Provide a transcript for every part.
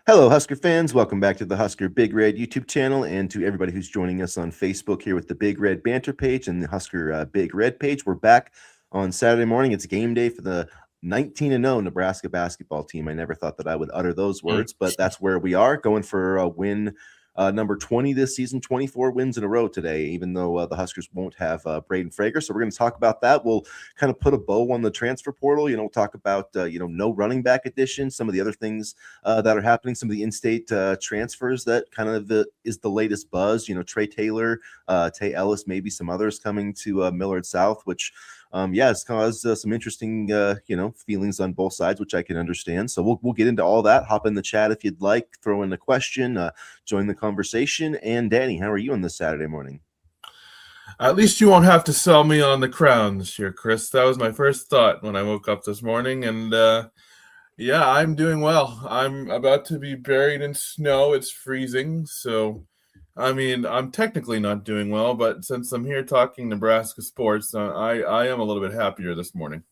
Hello, Husker fans. Welcome back to the Husker Big Red YouTube channel and to everybody who's joining us on Facebook here with the Big Red Banter page and the Husker Big Red page. We're back on Saturday morning. It's game day for the 19-0 Nebraska basketball team. I never thought that I would utter those words, but that's where we are, going for a win number 20 this season, 24 wins in a row today, even though the Huskers won't have Braden Frager. So we're going to talk about that. We'll kind of put a bow on the transfer portal. We'll talk about, no running back addition, some of the other things that are happening, some of the in-state transfers that kind of is the latest buzz. Trey Taylor, Tay Ellis, maybe some others coming to Millard South, which it's caused some interesting, feelings on both sides, which I can understand. So we'll get into all that. Hop in the chat if you'd like, throw in a question, join the conversation. And Danny, how are you on this Saturday morning? At least you won't have to sell me on the crown this year, Chris. That was my first thought when I woke up this morning. And I'm doing well. I'm about to be buried in snow. It's freezing. So, I'm technically not doing well, but since I'm here talking Nebraska sports, I am a little bit happier this morning.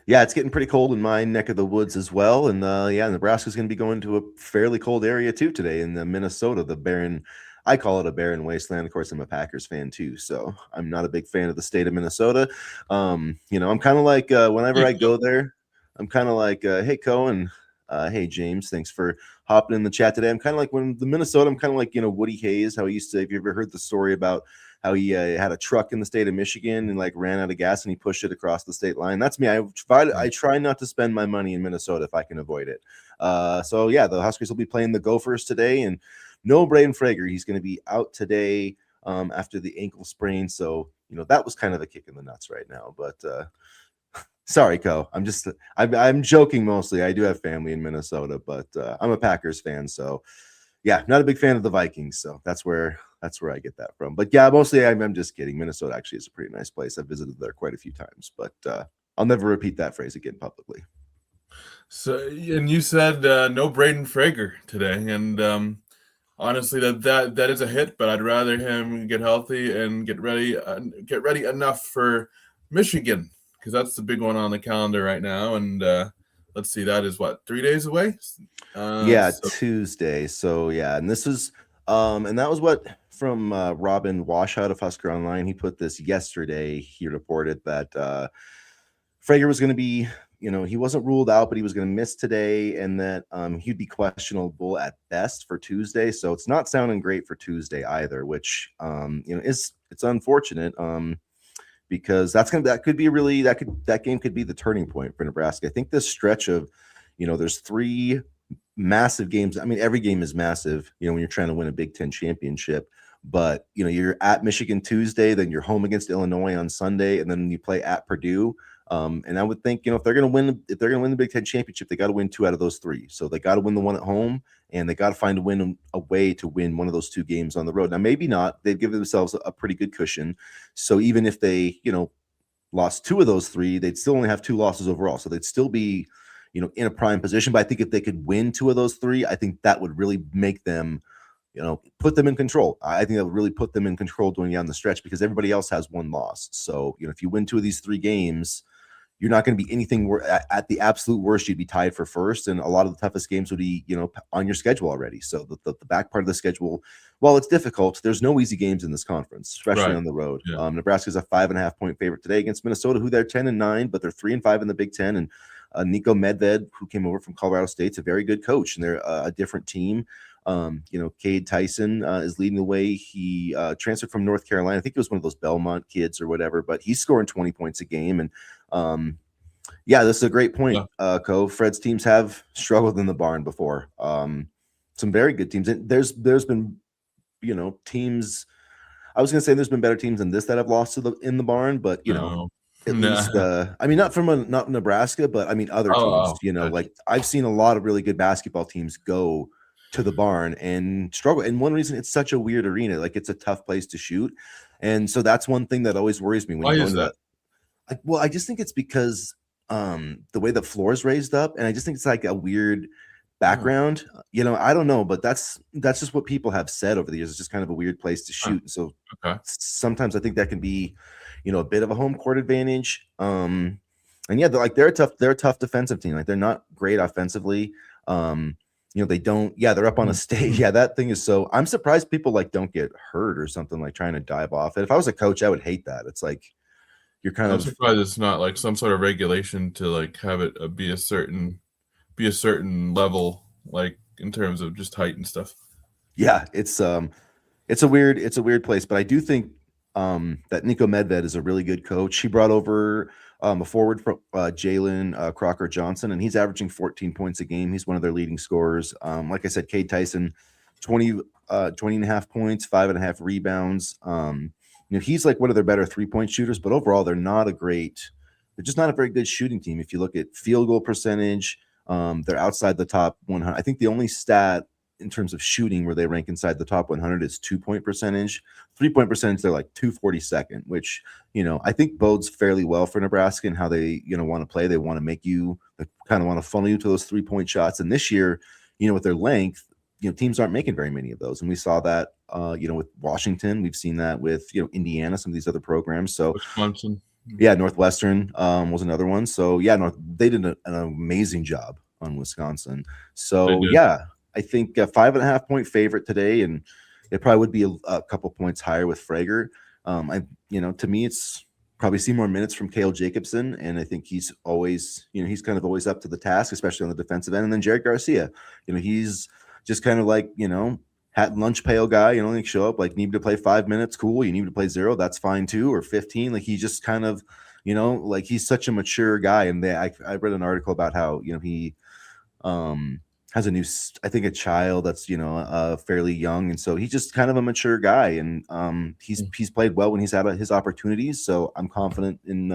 Yeah, it's getting pretty cold in my neck of the woods as well. And Nebraska's going to be going to a fairly cold area too today in Minnesota, the barren. I call it a barren wasteland. Of course, I'm a Packers fan too, so I'm not a big fan of the state of Minnesota. I'm kind of like whenever I go there, I'm kind of like, hey, Cohen, hey, James, thanks for hopping in the chat today. I'm kind of like when the Minnesota, I'm kind of like, Woody Hayes, how he used to, have you ever heard the story about how he had a truck in the state of Michigan and like ran out of gas and he pushed it across the state line? That's me. I try not to spend my money in Minnesota if I can avoid it. The Huskers will be playing the Gophers today, and no Braden Frager. He's going to be out today after the ankle sprain. So, that was kind of a kick in the nuts right now. But sorry, Co. I'm joking mostly. I do have family in Minnesota, but I'm a Packers fan. So, yeah, not a big fan of the Vikings. So that's where I get that from. But yeah, mostly I'm just kidding. Minnesota actually is a pretty nice place. I've visited there quite a few times, but I'll never repeat that phrase again publicly. So, and you said no Braden Frager today, and honestly, that is a hit. But I'd rather him get healthy and get ready enough for Michigan, because that's the big one on the calendar right now. And let's see, that is what, 3 days away? Tuesday. So yeah, and this is and that was what from Robin Washout of Husker Online. He put this yesterday. He reported that Frager was going to be, he wasn't ruled out, but he was going to miss today, and that he'd be questionable at best for Tuesday. So it's not sounding great for Tuesday either, which it's unfortunate. Because that game could be the turning point for Nebraska. I think this stretch of, there's 3 massive games. I mean, every game is massive, when you're trying to win a Big Ten championship. But, you're at Michigan Tuesday, then you're home against Illinois on Sunday, and then you play at Purdue. And I would think, if they're going to win the Big Ten championship, they got to win 2 out of those 3. So they got to win the one at home, and they got to find a way to win one of those 2 games on the road. Now, maybe not. They've given themselves a pretty good cushion. So even if they, lost 2 of those 3, they'd still only have 2 losses overall. So they'd still be, in a prime position. But I think if they could win 2 of those 3, I think that would really make them, put them in control. I think that would really put them in control going down the stretch, because everybody else has 1 loss. So, if you win 2 of these 3 games, you're not going to be anything at the absolute worst. You'd be tied for first, and a lot of the toughest games would be, on your schedule already. So the back part of the schedule, while it's difficult, there's no easy games in this conference, especially on the road. Yeah. Nebraska's a 5.5-point favorite today against Minnesota, who they're 10-9, but they're 3-5 in the Big Ten. And Nico Medved, who came over from Colorado State, is a very good coach, and they're a different team. Cade Tyson is leading the way. He transferred from North Carolina. I think it was one of those Belmont kids or whatever, but he's scoring 20 points a game. And this is a great point, Co. Fred's teams have struggled in the barn before. Some very good teams. And there's been, teams. I was going to say there's been better teams than this that have lost in the barn, but at least not Nebraska, but other teams. Like I've seen a lot of really good basketball teams go to the barn and struggle. And one reason, it's such a weird arena, like it's a tough place to shoot. And so that's one thing that always worries me when Why you go is into that. Well, I just think it's because the way the floor is raised up, and I just think it's like a weird background. I don't know, but that's just what people have said over the years. It's just kind of a weird place to shoot. And so sometimes I think that can be, a bit of a home court advantage. And yeah, they're a tough defensive team. Like they're not great offensively. they don't. Yeah, they're up on a stage. Yeah, that thing is so. I'm surprised people like don't get hurt or something like trying to dive off it. If I was a coach, I would hate that. It's like you're kind I'm of surprised it's not like some sort of regulation to like have it be a certain level, like in terms of just height and stuff. yeah. It's a weird place, but I do think that Nico Medved is a really good coach. He brought over a forward from Jalen Crocker Johnson, and he's averaging 14 points a game. He's one of their leading scorers. Like I said, Cade Tyson, 20 and a half points, 5.5 rebounds. He's like one of their better 3-point shooters, but overall, they're just not a very good shooting team. If you look at field goal percentage, they're outside the top 100. I think the only stat in terms of shooting where they rank inside the top 100 is 2-point percentage. 3-point percentage, they're like 242nd, which, I think bodes fairly well for Nebraska and how they, want to play. They want to make you, they kind of want to funnel you to those 3-point shots. And this year, with their length, teams aren't making very many of those. And we saw that, with Washington. We've seen that with, Indiana, some of these other programs. So, Wisconsin. yeah, Northwestern was another one. So, yeah, they did an amazing job on Wisconsin. So, yeah, I think a 5.5-point favorite today, and it probably would be a couple points higher with Frager. To me, it's probably see more minutes from Cale Jacobson, and I think he's always, he's kind of always up to the task, especially on the defensive end. And then Jared Garcia, he's just kind of like, hat and lunch pail guy. Like show up, like need to play 5 minutes, cool. You need to play 0, that's fine too, or 15. Like he just kind of, like he's such a mature guy. And I read an article about how he has a child that's fairly young, and so he's just kind of a mature guy, and he's played well when he's had his opportunities. So I'm confident in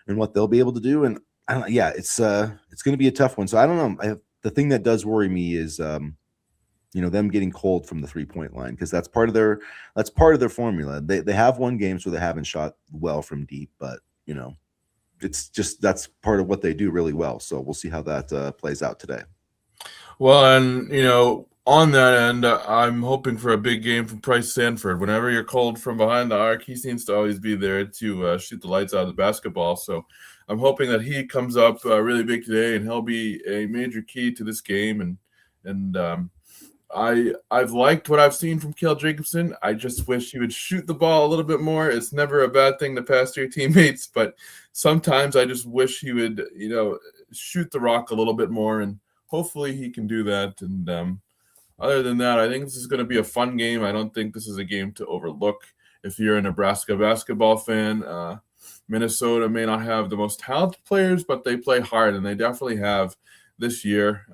what they'll be able to do. And it's going to be a tough one. So I don't know. The thing that does worry me is them getting cold from the 3-point line, because that's part of their formula. They have won games where they haven't shot well from deep, but it's just that's part of what they do really well. So we'll see how that plays out today. Well, and on that end, I'm hoping for a big game from Price Sanford. Whenever you're cold from behind the arc, he seems to always be there to shoot the lights out of the basketball. So I'm hoping that he comes up really big today, and he'll be a major key to this game. And I've liked what I've seen from Cale Jacobson. I just wish he would shoot the ball a little bit more. It's never a bad thing to pass to your teammates, but sometimes I just wish he would, shoot the rock a little bit more, and hopefully he can do that. And other than that, I think this is going to be a fun game. I don't think this is a game to overlook. If you're a Nebraska basketball fan, Minnesota may not have the most talented players, but they play hard, and they definitely have this year.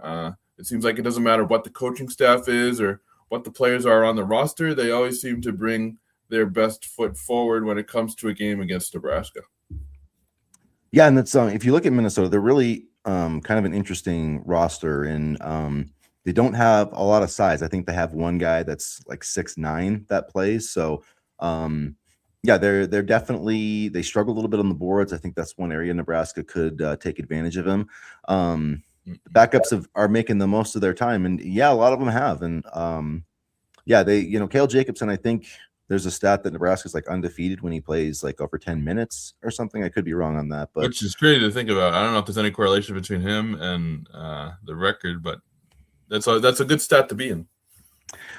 It seems like it doesn't matter what the coaching staff is or what the players are on the roster. They always seem to bring their best foot forward when it comes to a game against Nebraska. Yeah, and that's if you look at Minnesota, they're really kind of an interesting roster, and they don't have a lot of size. I think they have one guy that's like 6'9" that plays. So they're definitely, they struggle a little bit on the boards. I think that's one area Nebraska could take advantage of him. The backups are making the most of their time, and a lot of them have. And Cale Jacobson, I think there's a stat that Nebraska's like undefeated when he plays like over 10 minutes or something. I could be wrong on that, but which is crazy to think about. I don't know if there's any correlation between him and the record, but that's a good stat to be in.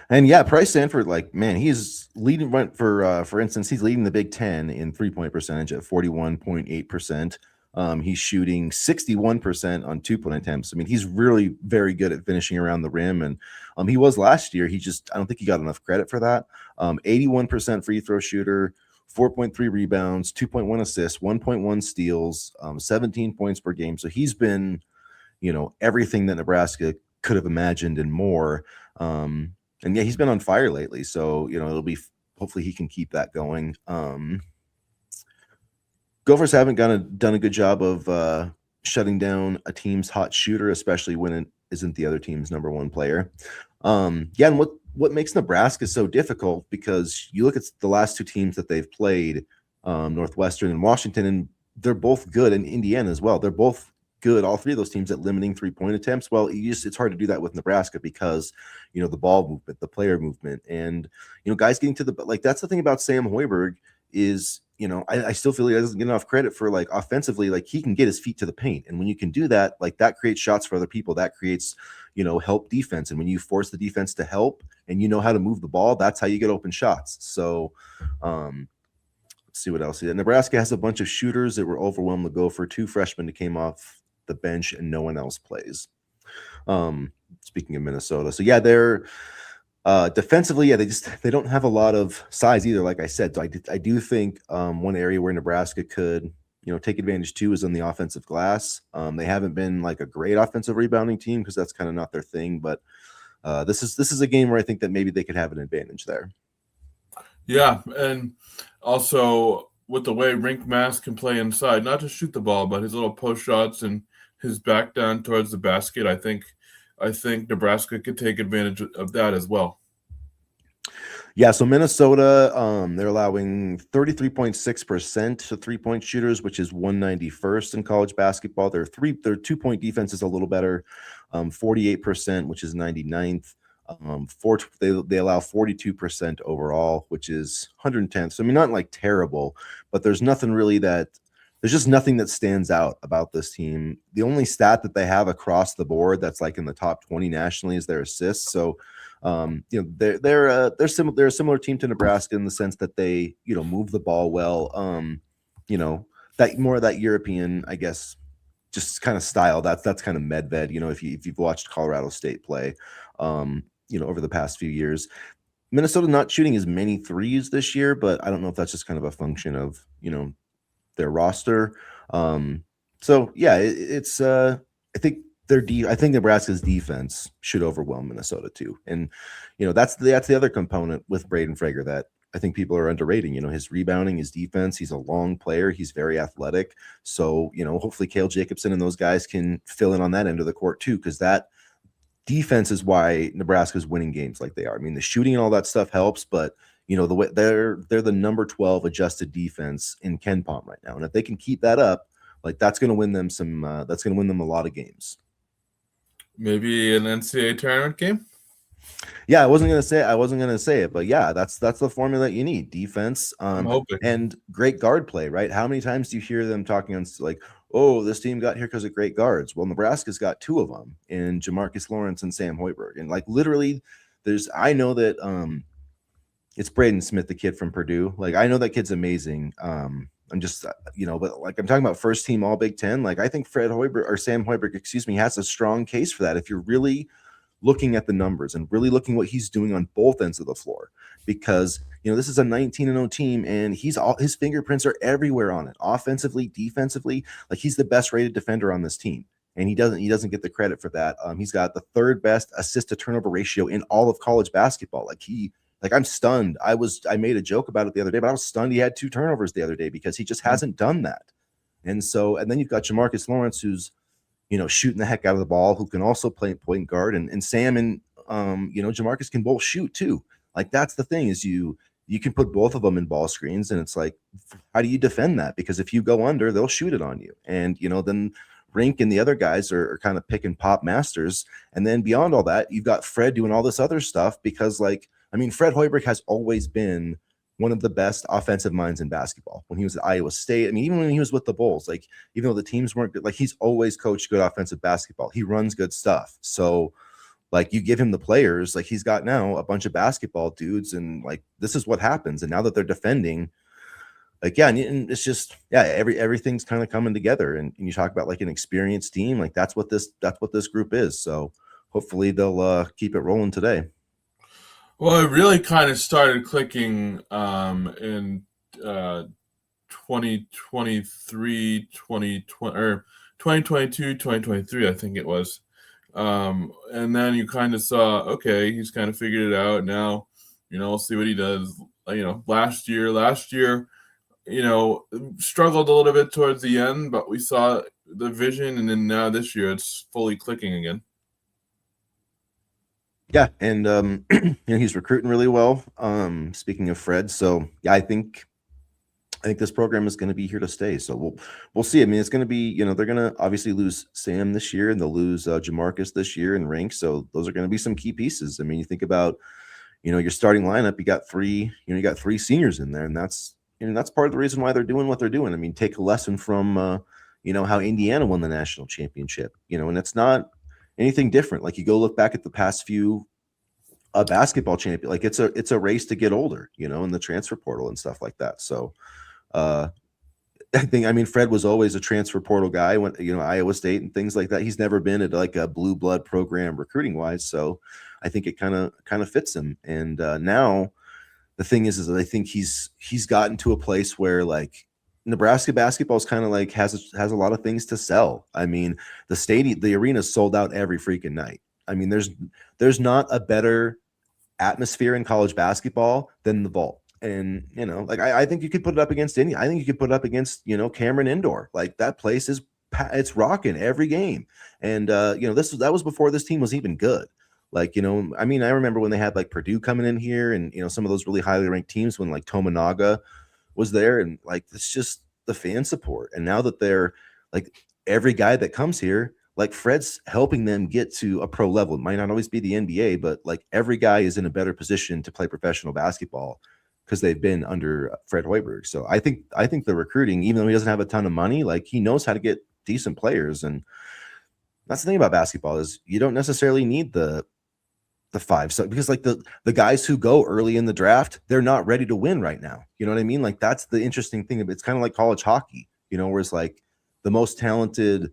And Price Sanford, like, man, he's leading. For instance, he's leading the Big Ten in 3-point percentage at 41.8%. He's shooting 61% on 2-point attempts. I mean, he's really very good at finishing around the rim, and he was last year. I don't think he got enough credit for that. 81% free throw shooter, 4.3 rebounds, 2.1 assists, 1.1 steals, 17 points per game. So he's been, everything that Nebraska could have imagined and more. And he's been on fire lately. So, it'll be, hopefully he can keep that going. Gophers haven't done a good job of shutting down a team's hot shooter, especially when it isn't the other team's number one player. And what makes Nebraska so difficult, because you look at the last two teams that they've played, Northwestern and Washington, and they're both good, and Indiana as well. They're both good, all three of those teams, at limiting 3-point attempts. Well, it's hard to do that with Nebraska because, the ball movement, the player movement, and, guys getting to that's the thing about Sam Hoiberg is, I still feel he doesn't get enough credit for like offensively, like he can get his feet to the paint. And when you can do that, like that creates shots for other people. That creates, help defense. And when you force the defense to help and you know how to move the ball, that's how you get open shots. So let's see what else. Nebraska has a bunch of shooters that were overwhelmed to go for 2 freshmen that came off the bench and no one else plays. Speaking of Minnesota. So yeah, they're defensively, yeah, they don't have a lot of size either, like I said. So I do think one area where Nebraska could, take advantage too is on the offensive glass. They haven't been like a great offensive rebounding team because that's kind of not their thing. But this is a game where I think that maybe they could have an advantage there. Yeah, and also with the way Rink Mass can play inside, not just shoot the ball, but his little post shots and his back down towards the basket, I think Nebraska could take advantage of that as well. Yeah, so Minnesota, they're allowing 33.6% to 3-point shooters, which is 191st in college basketball. Their 2-point defense is a little better, 48%, which is 99th. They allow 42% overall, which is 110th. So I mean, not like terrible, but there's just nothing that stands out about this team. The only stat that they have across the board that's like in the top 20 nationally is their assists. So they're a similar team to Nebraska in the sense that they move the ball well. That more of that European, I guess, just kind of style. That's kind of Medved. If you've watched Colorado State play, over the past few years. Minnesota not shooting as many threes this year, but I don't know if that's just kind of a function of their roster. So yeah, it's I think I think Nebraska's defense should overwhelm Minnesota too. And that's the other component with Braden Frager that I think people are underrating. His rebounding, his defense, he's a long player, he's very athletic. So, hopefully Cale Jacobson and those guys can fill in on that end of the court too, because that defense is why Nebraska's winning games like they are. I mean, the shooting and all that stuff helps, but the way they're the number 12 adjusted defense in KenPom right now. And if they can keep that up, like that's going to win them a lot of games. Maybe an NCAA tournament game? Yeah, I wasn't gonna say it, but yeah, that's the formula that you need. Defense, I'm hoping. and great guard play, right? How many times do you hear them talking on like, oh, this team got here because of great guards? Well, Nebraska's got 2 of them in Jamarcus Lawrence and Sam Hoiberg. And like literally, I know that it's Braden Smith, the kid from Purdue. Like I know that kid's amazing. I'm just, but like I'm talking about first team all Big Ten. Like I think Sam Hoiberg, has a strong case for that. If you're really looking at the numbers and really looking what he's doing on both ends of the floor, because this is a 19-0 team and his fingerprints are everywhere on it, offensively, defensively. Like he's the best rated defender on this team, and he doesn't get the credit for that. He's got the 3rd best assist to turnover ratio in all of college basketball. I'm stunned. I made a joke about it the other day, but I was stunned he had 2 turnovers the other day because he just hasn't done that. And then you've got Jamarcus Lawrence, who's shooting the heck out of the ball, who can also play point guard, and Sam and Jamarcus can both shoot too. Like that's the thing, is you can put both of them in ball screens, and it's like, how do you defend that? Because if you go under, they'll shoot it on you. And then Rink and the other guys are kind of pick and pop masters. And then beyond all that, you've got Fred doing all this other stuff because Fred Hoiberg has always been one of the best offensive minds in basketball. When he was at Iowa State, even when he was with the Bulls, like even though the teams weren't good, like he's always coached good offensive basketball. He runs good stuff. So like you give him the players, like he's got now a bunch of basketball dudes, and like this is what happens. And now that they're defending, like and it's just everything's kind of coming together. And you talk about like an experienced team, like that's what this group is. So hopefully they'll keep it rolling today. Well, it really kind of started clicking in 2023, 2020, or 2022, 2023, I think it was. And then you kind of saw, okay, he's kind of figured it out. Now, we'll see what he does. Last year, struggled a little bit towards the end, but we saw the vision, and then now this year it's fully clicking again. Yeah, and he's recruiting really well. Speaking of Fred, so yeah, I think this program is going to be here to stay. So we'll see. I mean, it's going to be, they're going to obviously lose Sam this year, and they'll lose Jamarcus this year and Rink. So those are going to be some key pieces. I mean, you think about, your starting lineup. You got 3 seniors in there, and that's and that's part of the reason why they're doing what they're doing. I mean, take a lesson from how Indiana won the national championship. And it's not anything different. Like you go look back at the past few basketball champion, like it's a race to get older, in the transfer portal and stuff like that. So uh I mean, Fred was always a transfer portal guy when Iowa State and things like that. He's never been at like a blue blood program recruiting wise, so I think it kind of fits him. And now the thing is that I think he's gotten to a place where like Nebraska basketball is kind of like has a lot of things to sell. I mean, the arena's sold out every freaking night. I mean, there's not a better atmosphere in college basketball than the vault. And like I think you could put it up against any. I think you could put it up against Cameron Indoor. Like that place it's rocking every game. And that was before this team was even good. Like I mean, I remember when they had like Purdue coming in here, and some of those really highly ranked teams when like Tominaga was there, and like it's just the fan support. And now that they're like every guy that comes here, like Fred's helping them get to a pro level. It might not always be the NBA, but like every guy is in a better position to play professional basketball because they've been under Fred Hoiberg. So I think the recruiting, even though he doesn't have a ton of money, like he knows how to get decent players. And that's the thing about basketball is you don't necessarily need the five. So because like the guys who go early in the draft, they're not ready to win right now. You know what I mean? Like that's the interesting thing. It's kind of like college hockey, where it's like the most talented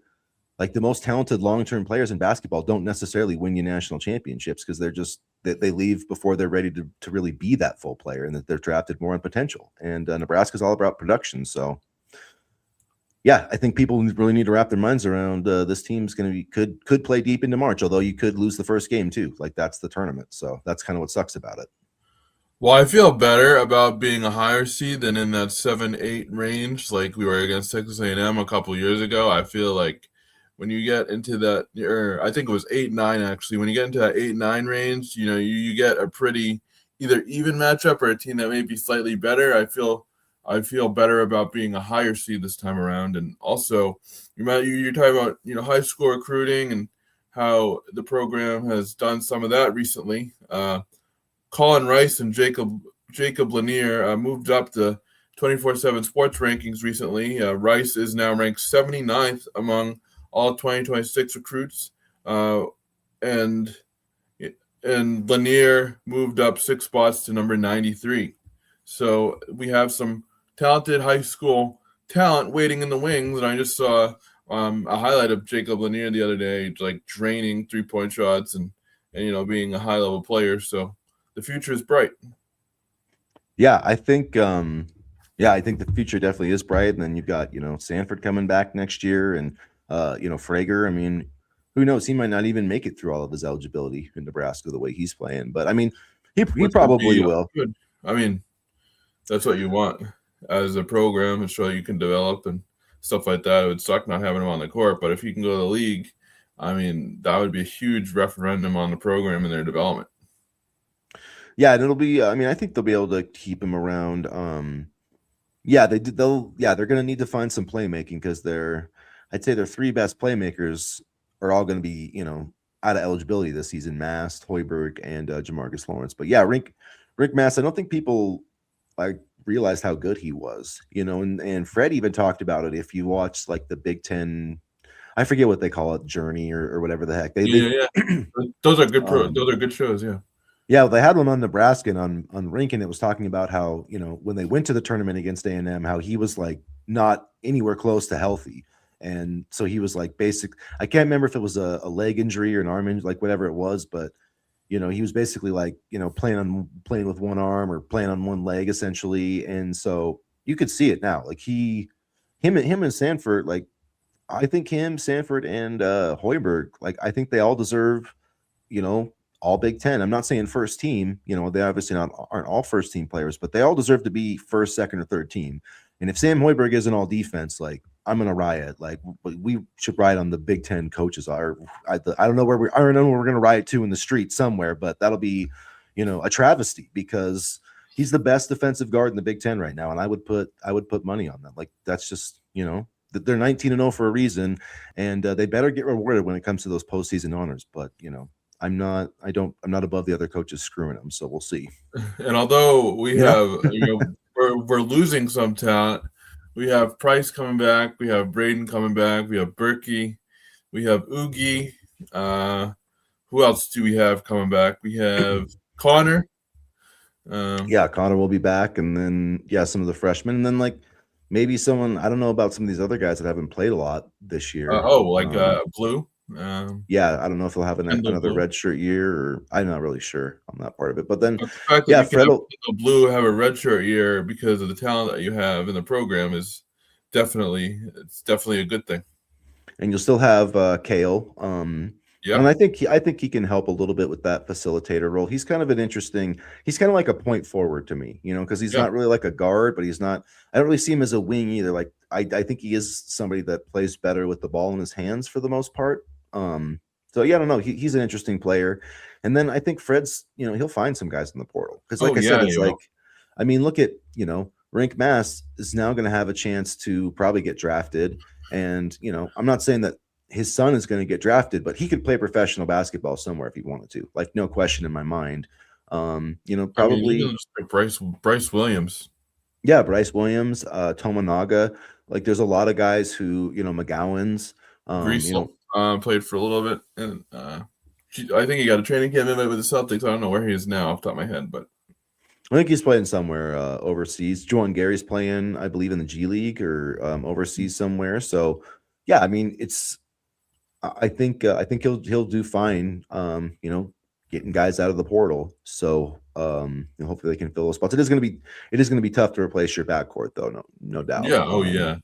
long-term players in basketball don't necessarily win you national championships because they leave before they're ready to really be that full player, and that they're drafted more on potential. And Nebraska's all about production. So yeah, I think people really need to wrap their minds around this team's going to be could play deep into March, although you could lose the first game too. Like that's the tournament. So that's kind of what sucks about it. Well, I feel better about being a higher seed than in that 7-8 range, like we were against Texas A&M a couple years ago. I feel like when you get into that, or I think it was 8-9 actually. When you get into that 8-9 range, you get a pretty either even matchup or a team that may be slightly better. I feel better about being a higher seed this time around. And also, you're talking about high school recruiting and how the program has done some of that recently. Colin Rice and Jacob Lanier moved up the 24/7 Sports rankings recently. Rice is now ranked 79th among all 2026 recruits, and Lanier moved up 6 spots to number 93. So we have some talented high school talent waiting in the wings, and I just saw a highlight of Jacob Lanier the other day, like draining 3-point shots and being a high level player. So the future is bright. Yeah, I think the future definitely is bright. And then you've got, Sanford coming back next year, and Frager. I mean, who knows? He might not even make it through all of his eligibility in Nebraska the way he's playing. But I mean, he probably will. Good. I mean, that's what you want as a program, and show you can develop and stuff like that. It would suck not having him on the court, but if he can go to the league, I mean, that would be a huge referendum on the program and their development. Yeah, and it'll be. I mean, I think they'll be able to keep him around. Yeah, they're going to need to find some playmaking because I'd say their 3 best playmakers are all going to be, out of eligibility this season: Mast, Hoiberg, and Jamarcus Lawrence. But yeah, Rick Mast, I don't think people like realized how good he was, and Fred even talked about it. If you watch like the Big Ten, I forget what they call it, Journey or whatever the heck. Those are good those are good shows, yeah. Yeah, they had one on Nebraska and on Rankin. It was talking about how, when they went to the tournament against A&M, how he was like not anywhere close to healthy. And so he was like I can't remember if it was a leg injury or an arm injury, like whatever it was, but he was basically like, playing with one arm or playing on one leg essentially. And so you could see it now. Like him and Sanford, like I think Sanford and Hoiberg, like I think they all deserve, all Big Ten. I'm not saying first team, they obviously aren't all first team players, but they all deserve to be first, second, or third team. And if Sam Hoiberg isn't all defense, like I'm gonna riot. Like we should riot on the Big Ten coaches. I don't know where we're gonna riot to in the street somewhere, but that'll be, a travesty because he's the best defensive guard in the Big Ten right now, and I would put money on that. Like that's just they're 19-0 for a reason, and they better get rewarded when it comes to those postseason honors. But I'm not above the other coaches screwing them, so we'll see. And although we have we're losing some talent. We have Price coming back. We have Braden coming back. We have Berkey. We have Oogie. Who else do we have coming back? We have Connor. Yeah, Connor will be back, and then some of the freshmen, and then like maybe someone, I don't know about some of these other guys that haven't played a lot this year. Blue. Yeah, I don't know if he'll have Kendall another Blue. redshirt year, or I'm not really sure on that part of it. But then, But the fact that yeah, you can have Fred. Kendall Blue have a redshirt year because of the talent that you have in the program is definitely a good thing. And you'll still have Kale. Yeah. And I think he can help a little bit with that facilitator role. He's kind of an interesting. He's kind of like a point forward to me, because he's Yeah. not really like a guard, but he's not. I don't really see him as a wing either. Like I think he is somebody that plays better with the ball in his hands for the most part. So yeah, I don't know. He's an interesting player. And then I think Fred's, he'll find some guys in the portal because, like I said, it's like, I mean, look at Rink Mass is now going to have a chance to probably get drafted. And, I'm not saying that his son is going to get drafted, but he could play professional basketball somewhere if he wanted to. Like, no question in my mind. Probably. I mean, even just like Bryce Williams. Yeah, Bryce Williams, Tominaga. Like, there's a lot of guys who, McGowan's. Greasel played for a little bit, and I think he got a training camp invite with the Celtics. I don't know where he is now off the top of my head, but I think he's playing somewhere overseas. Juwan Gary's playing, I believe, in the G League or overseas somewhere. So, yeah, I mean, it's. I think he'll do fine. Getting guys out of the portal. So, hopefully they can fill those spots. It is going to be tough to replace your backcourt, though. No doubt. Yeah. Oh yeah.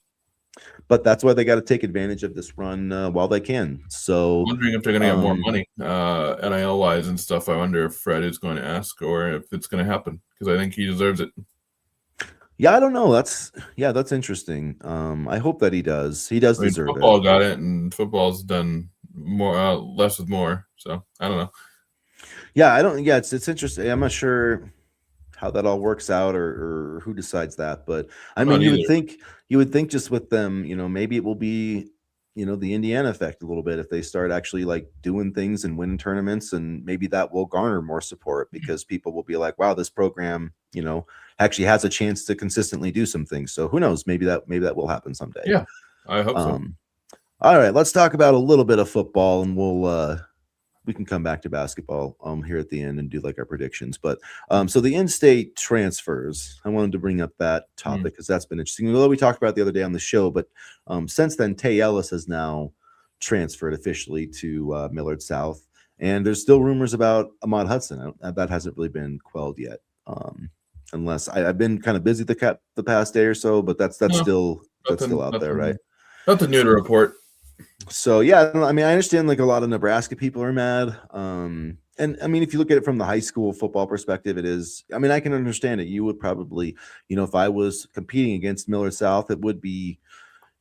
But that's why they got to take advantage of this run while they can. So, I'm wondering if they're going to get more money, NIL wise and stuff. I wonder if Fred is going to ask or if it's going to happen because I think he deserves it. Yeah, I don't know. That's interesting. I hope that he does. He does deserve football it. Got it, and football's done more, less with more. So I don't know. Yeah, I don't. Yeah, it's interesting. I'm not sure how that all works out or who decides that, but I mean, you would think just with them, maybe it will be, the Indiana effect a little bit if they start actually like doing things and winning tournaments, and maybe that will garner more support because people will be like, wow, this program, actually has a chance to consistently do some things. So who knows? Maybe that will happen someday. Yeah, I hope so. All right, let's talk about a little bit of football, and we can come back to basketball here at the end and do like our predictions. But so the in-state transfers, I wanted to bring up that topic because that's been interesting. Although we talked about it the other day on the show, but since then, Tay Ellis has now transferred officially to Millard South, and there's still rumors about Ahmad Hudson. That hasn't really been quelled yet, unless I've been kind of busy the past day or so. But that's still out there, right? Nothing new to report. So yeah, I mean, I understand like a lot of Nebraska people are mad. And I mean, if you look at it from the high school football perspective, it is, I mean, I can understand it. You would probably, if I was competing against Millard South, it would be,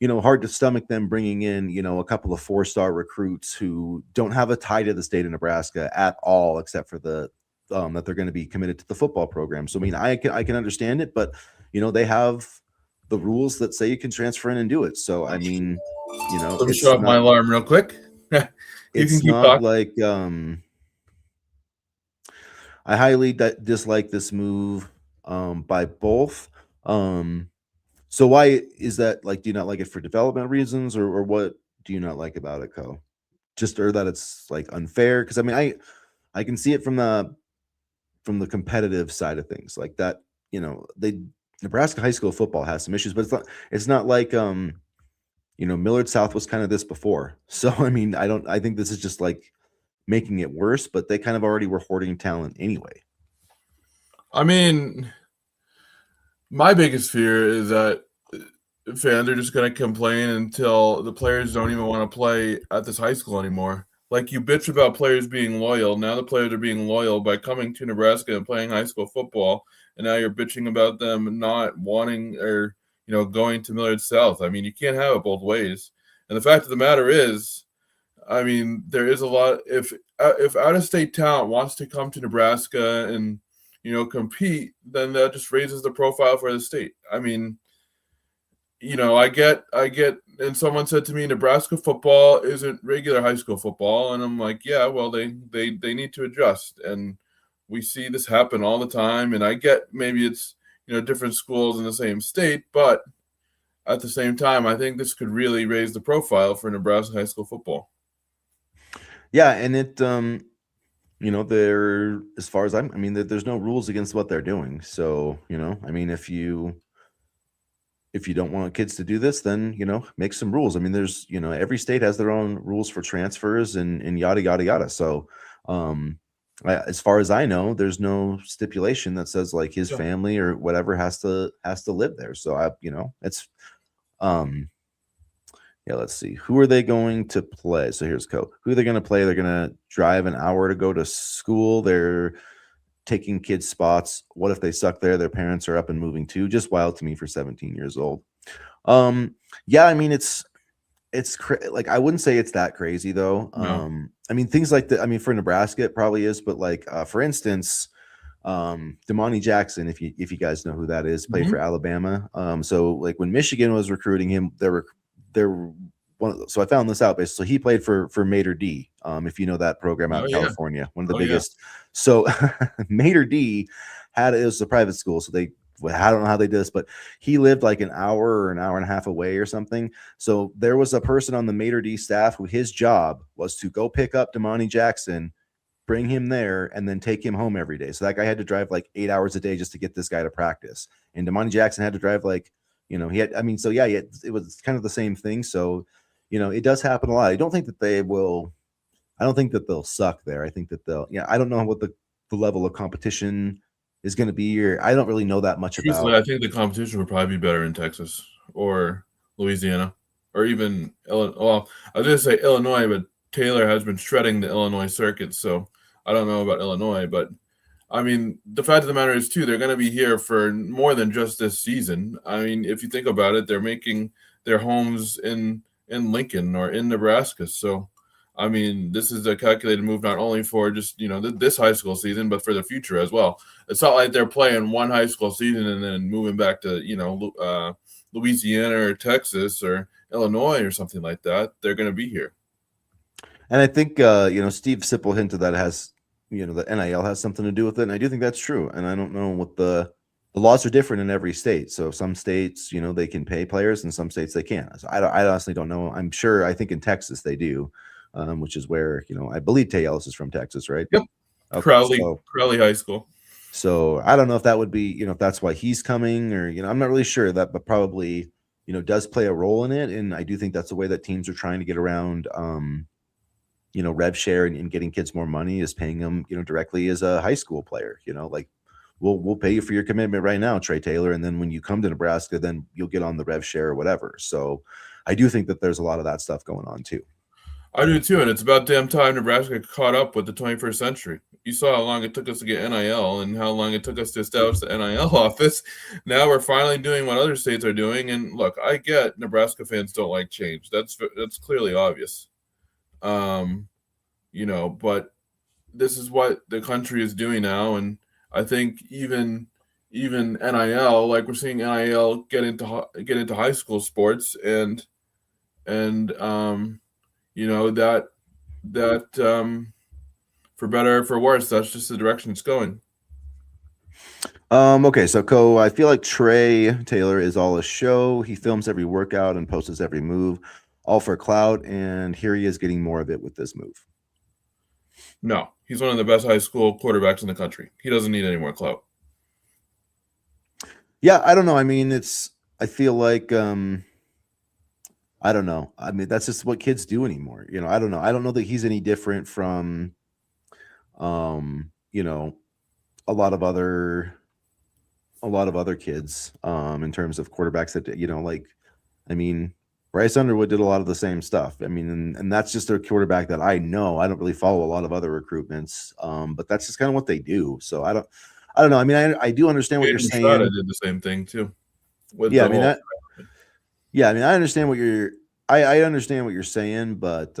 hard to stomach them bringing in, a couple of 4-star recruits who don't have a tie to the state of Nebraska at all, except for the that they're going to be committed to the football program. So I mean, I can understand it, but they have the rules that say you can transfer in and do it. So I mean, let me shut off my alarm real quick. It's not like I highly dislike this move by both. So why is that? Like, do you not like it for development reasons, or what do you not like about it, Co? Just or that it's like unfair? Because I mean, I can see it from the competitive side of things, like that. Nebraska high school football has some issues, but it's not like Millard South was kind of this before. So I mean, I think this is just like making it worse, but they kind of already were hoarding talent anyway. I mean, my biggest fear is that fans are just going to complain until the players don't even want to play at this high school anymore. Like you bitch about players being loyal. Now the players are being loyal by coming to Nebraska and playing high school football. And now you're bitching about them not wanting or, going to Millard South. I mean, you can't have it both ways. And the fact of the matter is, I mean, there is a lot. If out-of-state talent wants to come to Nebraska and, compete, then that just raises the profile for the state. I mean, I get, and someone said to me, Nebraska football isn't regular high school football. And I'm like, yeah, well, they need to adjust. And we see this happen all the time. And I get maybe it's, different schools in the same state, but at the same time, I think this could really raise the profile for Nebraska high school football. Yeah, and it they're as far as I mean, there's no rules against what they're doing. So, I mean, if you don't want kids to do this, then make some rules. I mean, there's every state has their own rules for transfers and yada yada yada. So, as far as I know, there's no stipulation that says like his Yeah. family or whatever has to live there. So it's yeah. Let's see, who are they going to play? So here's who are they going to play? They're going to drive an hour to go to school. They're taking kids spots. What if they suck there? Their parents are up and moving too. Just wild to me for 17 years old. Yeah, I mean, it's like, I wouldn't say it's that crazy though. No. I mean, things like that. I mean, for Nebraska, it probably is, but like, for instance, Damani Jackson, if you guys know who that is, played for Alabama. So like when Michigan was recruiting him, so I found this out basically. So he played for Mater D. If you know that program out in California, one of the biggest. Yeah. So Mater D it was a private school, so I don't know how they did this, but he lived like an hour or an hour and a half away or something. So there was a person on the Mater D staff who his job was to go pick up Damani Jackson, bring him there, and then take him home every day. So that guy had to drive like 8 hours a day just to get this guy to practice. And Damani Jackson had to drive like, it was kind of the same thing. So, it does happen a lot. I don't think that they'll suck there. I think that I don't know what the level of competition is going to be, or I don't really know that much about. I think the competition would probably be better in Texas or Louisiana or even Illinois. Well, I was going to say Illinois, but Taylor has been shredding the Illinois circuit, so I don't know about Illinois. But I mean, the fact of the matter is, too, they're going to be here for more than just this season. I mean, if you think about it, they're making their homes in Lincoln or in Nebraska. So, I mean, this is a calculated move not only for just, this high school season, but for the future as well. It's not like they're playing one high school season and then moving back to, Louisiana or Texas or Illinois or something like that. They're going to be here. And I think, Steve Sipple hinted that it has, the NIL has something to do with it. And I do think that's true. And I don't know what the laws are different in every state. So some states, they can pay players and some states they can't. So I honestly don't know. I think in Texas they do, which is where, I believe Tay Ellis is from Texas, right? Yep. Okay, Crowley High School. So I don't know if that would be, if that's why he's coming or, I'm not really sure that, but probably, does play a role in it. And I do think that's the way that teams are trying to get around, rev share and getting kids more money is paying them, directly as a high school player, like we'll pay you for your commitment right now, Trey Taylor. And then when you come to Nebraska, then you'll get on the rev share or whatever. So I do think that there's a lot of that stuff going on too. I do too. And it's about damn time Nebraska caught up with the 21st century. You saw how long it took us to get NIL and how long it took us to establish the NIL office. Now we're finally doing what other states are doing. And look, I get Nebraska fans don't like change. That's clearly obvious. But this is what the country is doing now. And I think even NIL, like we're seeing NIL get into high school sports and that for better or for worse, that's just the direction it's going. Okay, so I feel like Trey Taylor is all a show. He films every workout and posts every move, all for clout, and here he is getting more of it with this move. No, he's one of the best high school quarterbacks in the country. He doesn't need any more clout. Yeah, I don't know. I mean, I feel like I don't know. I mean, that's just what kids do anymore. I don't know. I don't know that he's any different from a lot of other kids in terms of quarterbacks that I mean, Bryce Underwood did a lot of the same stuff. I mean, and that's just a quarterback that I know. I don't really follow a lot of other recruitments, but that's just kind of what they do. So I don't know. I mean, I do understand what you're saying. I did the same thing too. I understand what I understand what you're saying, but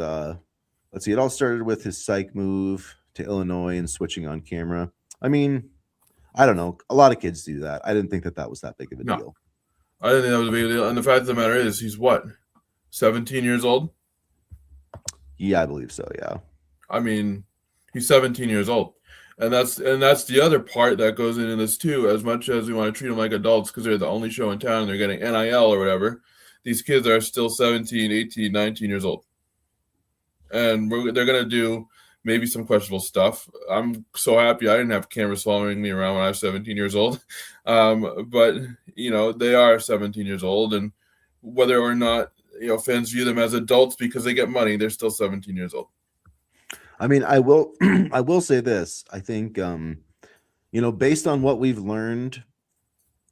let's see. It all started with his psych move to Illinois and switching on camera. I mean, I don't know. A lot of kids do that. I didn't think that was that big of a deal. I didn't think that was a big deal. And the fact of the matter is, he's what, 17 years old? Yeah, I believe so. Yeah. I mean, he's 17 years old. And that's the other part that goes into this too. As much as we want to treat them like adults because they're the only show in town and they're getting NIL or whatever, these kids are still 17, 18, 19 years old. And they're going to do maybe some questionable stuff. I'm so happy I didn't have cameras following me around when I was 17 years old. But, they are 17 years old. And whether or not, fans view them as adults because they get money, they're still 17 years old. I mean, I will I will say this. I think based on what we've learned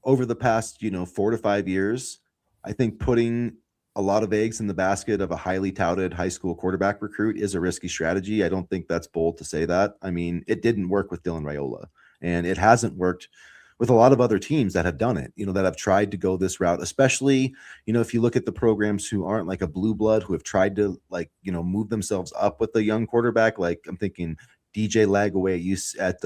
over the past, 4 to 5 years, I think putting a lot of eggs in the basket of a highly touted high school quarterback recruit is a risky strategy. I don't think that's bold to say that. I mean, it didn't work with Dylan Raiola, and it hasn't worked with a lot of other teams that have done it, that have tried to go this route, especially, if you look at the programs who aren't like a blue blood, who have tried to move themselves up with a young quarterback. Like I'm thinking DJ Lagaway at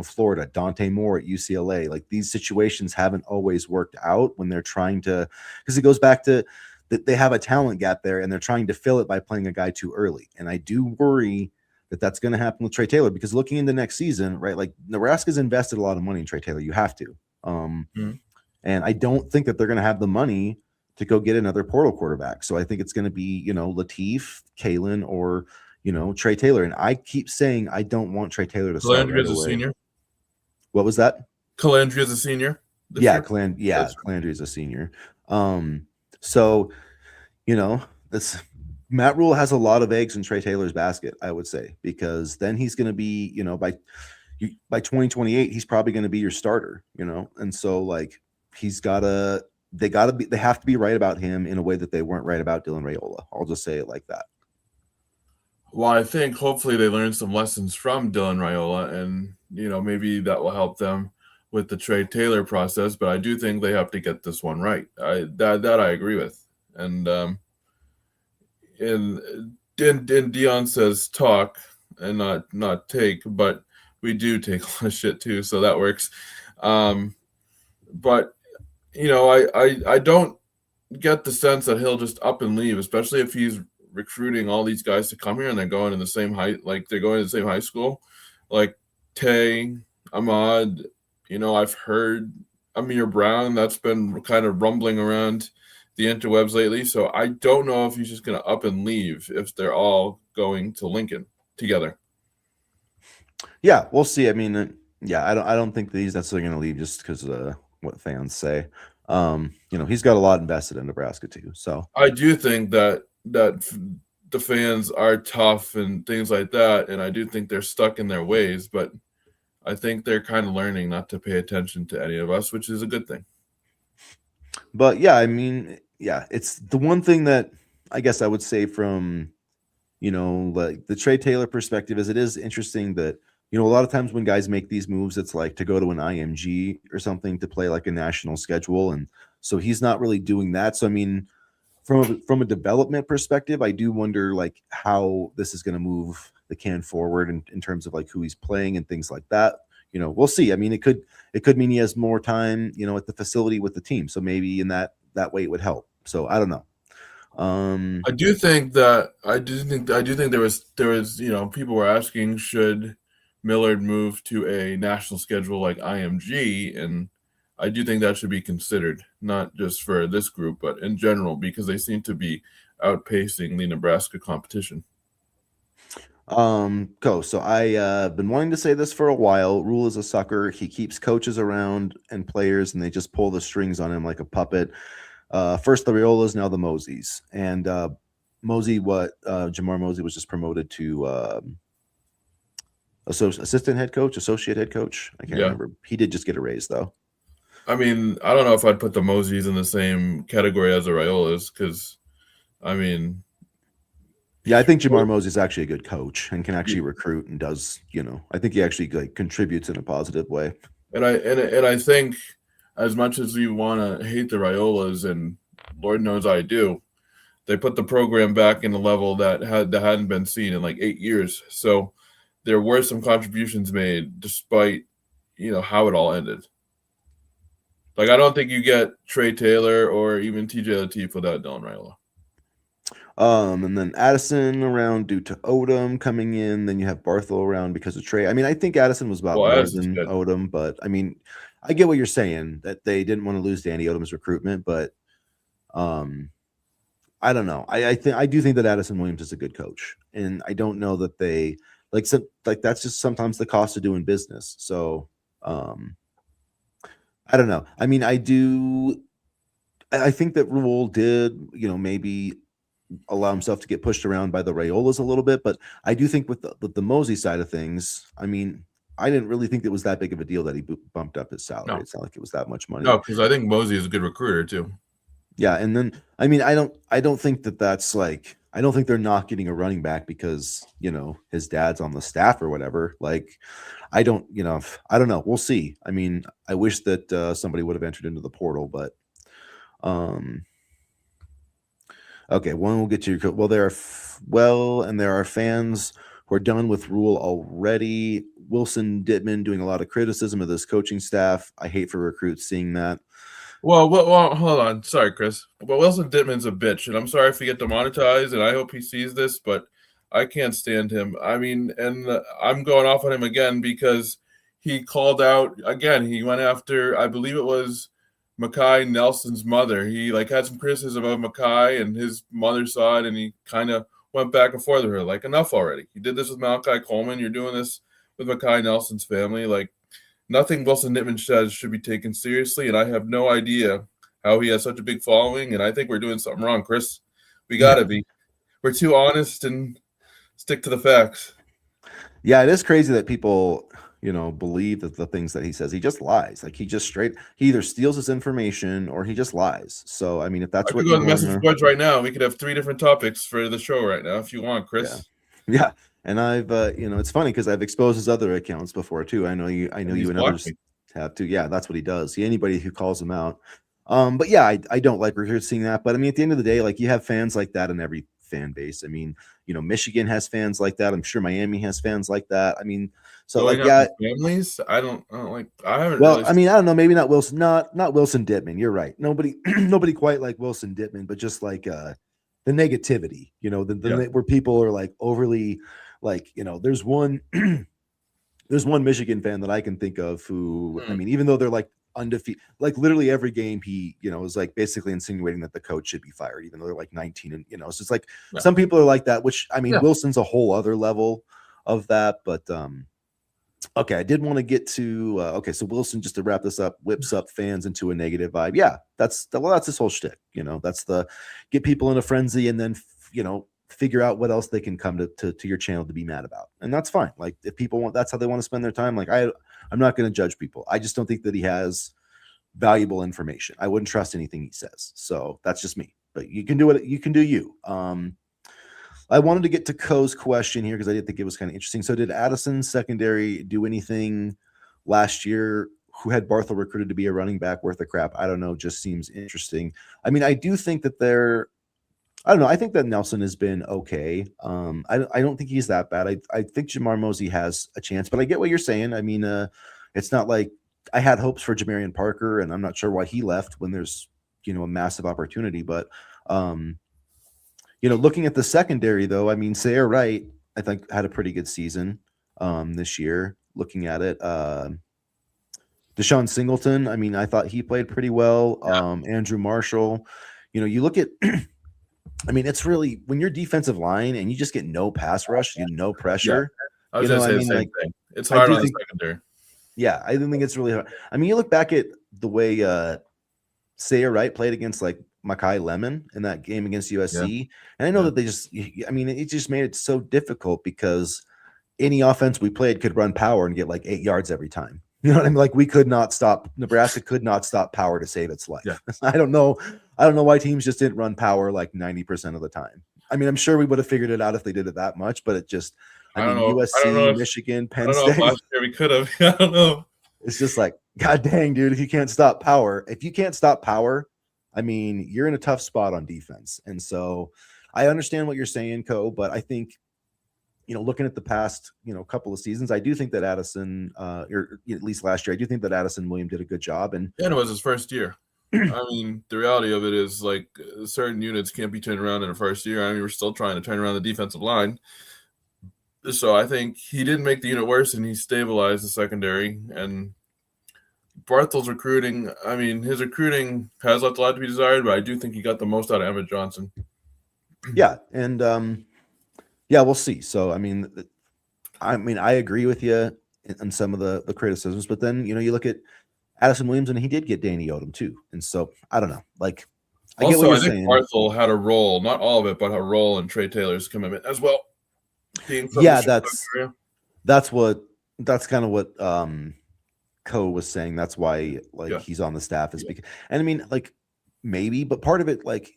Florida, Dante Moore at UCLA. Like these situations haven't always worked out when they're trying to, because it goes back to that they have a talent gap there and they're trying to fill it by playing a guy too early. And I do worry that that's going to happen with Trey Taylor, because looking into next season, right? Like Nebraska's invested a lot of money in Trey Taylor. You have to. And I don't think that they're going to have the money to go get another portal quarterback. So I think it's going to be, Latif, Kalen, or, Trey Taylor. And I keep saying I don't want Trey Taylor to start right Calandria's a away. senior. What was that? Calandria's a senior. Calandria's a senior. So, this Matt Rule has a lot of eggs in Trey Taylor's basket, I would say, because then he's going to be, by 2028, he's probably going to be your starter, and so like they have to be right about him in a way that they weren't right about Dylan Raiola. I'll just say it like that. Well, I think hopefully they learned some lessons from Dylan Raiola, and maybe that will help them with the Trey Taylor process. But I do think they have to get this one right. That I agree with. And Dion says talk and not take, but we do take a lot of shit too, so that works. But I don't get the sense that he'll just up and leave, especially if he's recruiting all these guys to come here and they're going to the same they're going to the same high school, like Tay, Ahmad. I've heard Amir Brown. That's been kind of rumbling around the interwebs lately. So I don't know if he's just going to up and leave if they're all going to Lincoln together. Yeah, we'll see. I mean, I don't think that he's necessarily going to leave just because of what fans say. He's got a lot invested in Nebraska too. So I do think that the fans are tough and things like that, and I do think they're stuck in their ways, but I think they're kind of learning not to pay attention to any of us, which is a good thing. But yeah, I mean, it's the one thing that I guess I would say from, like the Trey Taylor perspective is it is interesting that, a lot of times when guys make these moves, it's like to go to an IMG or something to play like a national schedule. And so he's not really doing that. So, I mean, from a development perspective, I do wonder like how this is going to move the can forward in terms of like who he's playing and things like that. We'll see. I mean, it could mean he has more time, at the facility with the team. So maybe in that way it would help. So I don't know. I do think there was people were asking, should Millard move to a national schedule like IMG, and I do think that should be considered, not just for this group, but in general, because they seem to be outpacing the Nebraska competition. So I been wanting to say this for a while. Rule is a sucker. He keeps coaches around and players, and they just pull the strings on him like a puppet. First the Raiolas, now the Moseys. And Jamar Mosey was just promoted to assistant head coach, associate head coach. I can't remember. He did just get a raise though. I mean, I don't know if I'd put the Moseys in the same category as the Raiolas, because I mean, I think Jamar Mosey is actually a good coach and can actually recruit and does, I think he actually like contributes in a positive way. And I think as much as we want to hate the Raiolas, and Lord knows I do, they put the program back in a level that hadn't been seen in like 8 years. So there were some contributions made despite, how it all ended. Like, I don't think you get Trey Taylor or even TJ Lateef without Dylan Raiola. And then Addison around due to Odom coming in. Then you have Barthel around because of Trey. I mean, I think Addison was about Well, more Addison's than good. Odom, but I mean, I get what you're saying that they didn't want to lose Danny Odom's recruitment, but um, I don't know. I do think that Addison Williams is a good coach, and I don't know that they like that's just sometimes the cost of doing business. So um, I don't know. I mean, I think that Rule did, maybe allow himself to get pushed around by the Rayolas a little bit, but I do think with the Mosey side of things, I mean, I didn't really think it was that big of a deal that he bumped up his salary. No, It's not like it was that much money. no, because I think Mosey is a good recruiter too. Yeah, and then I mean, I don't think that that's like I don't think they're not getting a running back because his dad's on the staff or whatever. Like, I don't know. We'll see. I mean, I wish that somebody would have entered into the portal, but um, okay, one will get to your well. And there are fans who are done with Rule already. Wilson Dittman doing a lot of criticism of this coaching staff. I hate for recruits seeing that. Well, hold on. Sorry, Chris. But Wilson Dittman's a bitch, and I'm sorry if he get demonetized, and I hope he sees this, but I can't stand him. I mean, and I'm going off on him again because he called out again. He went after, I believe it was Mackay Nelson's mother. He like had some criticism of Mackay and his mother saw it, and he kind of went back and forth with her. Like, enough already. You did this with Malachi Coleman. You're doing this with Mackay Nelson's family. Like, nothing Wilson Nittman says should be taken seriously, and I have no idea how he has such a big following, and I think we're doing something wrong, Chris. We got to be. We're too honest and stick to the facts. Yeah, it is crazy that people, believe that the things that he says. He just lies. Like he either steals his information or he just lies. So I mean, if I that's could what go you to the want message to, boards right now. We could have 3 different topics for the show right now if you want, yeah, Chris. yeah. And I've, it's funny because I've exposed his other accounts before too. I know And he's you and blocked others me. have too. Yeah, that's what he does. See anybody who calls him out. But yeah, I don't like we're here seeing that. But I mean, at the end of the day, like you have fans like that in every fan base. I mean, Michigan has fans like that. I'm sure Miami has fans like that. I mean, so like, Going yeah, after families, I don't like. I haven't well, really. I mean, I don't know, maybe not Wilson, not Wilson Dittman. You're right. Nobody nobody quite like Wilson Dittman, but just like the negativity, Yeah, where people are like overly like, there's one Michigan fan that I can think of who, I mm, mean, even though they're like undefeated, like literally every game he, is like basically insinuating that the coach should be fired, even though they're like 19 and so it's like yeah, some people are like that, which I mean, yeah. Wilson's a whole other level of that, but okay, I did want to get to okay. So Wilson, just to wrap this up, whips up fans into a negative vibe. Yeah, that's his whole shtick. That's the get people in a frenzy and then figure out what else they can come to your channel to be mad about, and that's fine. Like if people want, that's how they want to spend their time. Like I'm not going to judge people. I just don't think that he has valuable information. I wouldn't trust anything he says. So that's just me. But you can do it. You can do you. I wanted to get to Co's question here because I did think it was kind of interesting. So, did Addison's secondary do anything last year? Who had Barthel recruited to be a running back worth of crap? I don't know. Just seems interesting. I mean, I do think that I don't know. I think that Nelson has been okay. I don't think he's that bad. I think Jamar Mosey has a chance, but I get what you're saying. I mean, it's not like I had hopes for Jamarian Parker, and I'm not sure why he left when there's a massive opportunity. But looking at the secondary, though, I mean, Sayre Wright, I think, had a pretty good season this year. Looking at it, Deshaun Singleton, I mean, I thought he played pretty well. Andrew Marshall, you look at, I mean, it's really when your defensive line and you just get no pass rush, no Yeah. pressure. I was gonna say I the mean, same like, thing. It's I hard do on the think, secondary. yeah, I do think it's really hard. I mean, you look back at the way Sayre Wright played against like Mackay Lemon in that game against Yeah, USC. And I know yeah. that they just, I mean, it just made it so difficult because any offense we played could run power and get like 8 yards every time. You know what I mean? Like Nebraska could not stop power to save its life. Yeah. I don't know. I don't know why teams just didn't run power like 90% of the time. I mean, I'm sure we would have figured it out if they did it that much, but it just, I I don't mean, know. I don't USC, know if Michigan, I Penn don't know if State, last year we could have. I don't know. it's just like, God dang, dude, if you can't stop power, I mean, you're in a tough spot on defense. And so I understand what you're saying, Co, but I think, looking at the past, couple of seasons, I do think that Addison, or at least last year, I do think that Addison William did a good job. And And it was his first year. I mean, the reality of it is like certain units can't be turned around in the first year. I mean, we're still trying to turn around the defensive line. So I think he didn't make the unit worse, and he stabilized the secondary. And Barthel's recruiting, I mean, his recruiting has left a lot to be desired, but I do think he got the most out of Emmett Johnson. Yeah, and yeah, we'll see. So I mean, I agree with you in some of the criticisms, but then you look at Addison Williams, and he did get Danny Odom too, and so I don't know. Like, I get what Also, you're I think saying. Barthel had a role, not all of it, but a role in Trey Taylor's commitment as well. Being from Yeah, the area. that's kind of what Co was saying. That's why Yeah. he's on the staff is because, and I mean, like, maybe, but part of it, like,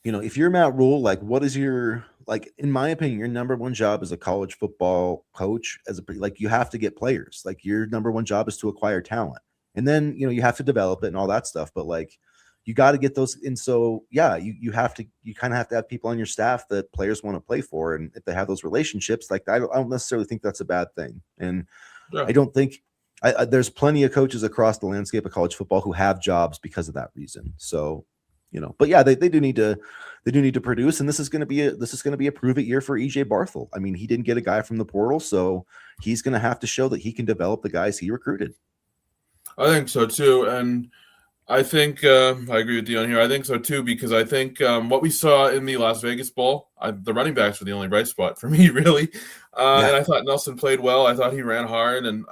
if you're Matt Rule, like, what is your, like, in my opinion, your number one job as a college football coach, like, you have to get players. Like, your number one job is to acquire talent, and then you have to develop it and all that stuff. But like, you got to get those. And so yeah, you kind of have to have people on your staff that players want to play for, and if they have those relationships, like, I don't necessarily think that's a bad thing. And Yeah. I don't think there's plenty of coaches across the landscape of college football who have jobs because of that reason. So, but yeah, they do need to produce, and this is going to be a prove it year for EJ Barthel. I mean, he didn't get a guy from the portal, so he's going to have to show that he can develop the guys he recruited. I think so too, and I think I agree with Dion here. I think so too, because I think what we saw in the Las Vegas Bowl, the running backs were the only bright spot for me, really. Yeah. And I thought Nelson played well. I thought he ran hard, and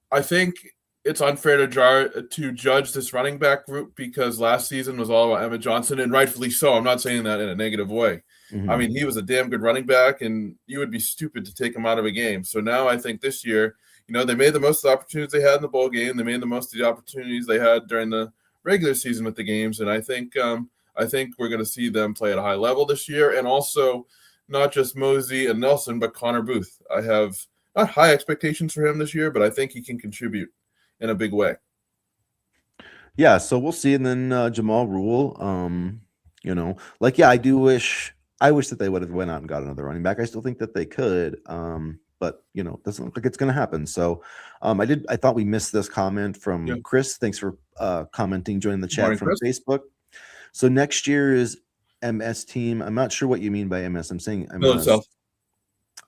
I think it's unfair to judge this running back group because last season was all about Emmett Johnson, and rightfully so. I'm not saying that in a negative way. Mm-hmm. I mean, he was a damn good running back, and you would be stupid to take him out of a game. So now I think this year, they made the most of the opportunities they had in the bowl game. They made the most of the opportunities they had during the regular season with the games, and I think we're going to see them play at a high level this year, and also not just Mosey and Nelson, but Connor Booth. I have not high expectations for him this year, but I think he can contribute in a big way. Yeah, so we'll see. And then Jamal Rule, I wish that they would have went out and got another running back. I still think that they could, but it doesn't look like it's going to happen. So I thought we missed this comment from Chris. Thanks for commenting, joining the chat Morning, from Chris. Facebook. So next year is MS team. I'm not sure what you mean by MS. I'm saying MS. Millard South.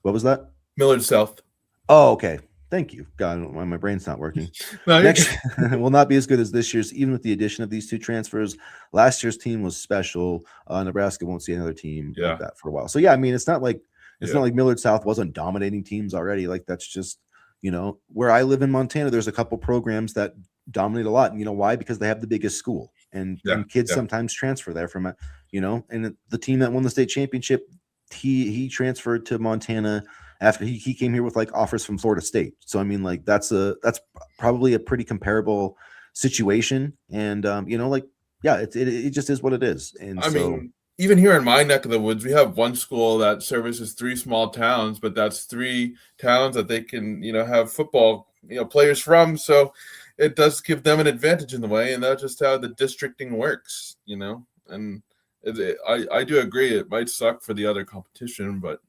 What was that? Millard South. Oh, okay. Thank you. God, my brain's not working. No, next will not be as good as this year's, even with the addition of these two transfers. Last year's team was special. Nebraska won't see another team like that for a while. So yeah, I mean, it's not like Millard South wasn't dominating teams already. Like, that's just where I live in Montana. There's a couple programs that dominate a lot, and why? Because they have the biggest school, and kids sometimes transfer there from and the team that won the state championship, he transferred to Montana after he came here with like offers from Florida State. So I mean, like, that's probably a pretty comparable situation. And it just is what it is. And I mean, even here in my neck of the woods, we have one school that services 3 small towns, but that's 3 towns that they can have football players from. So it does give them an advantage in the way, and that's just how the districting works. And I do agree it might suck for the other competition, but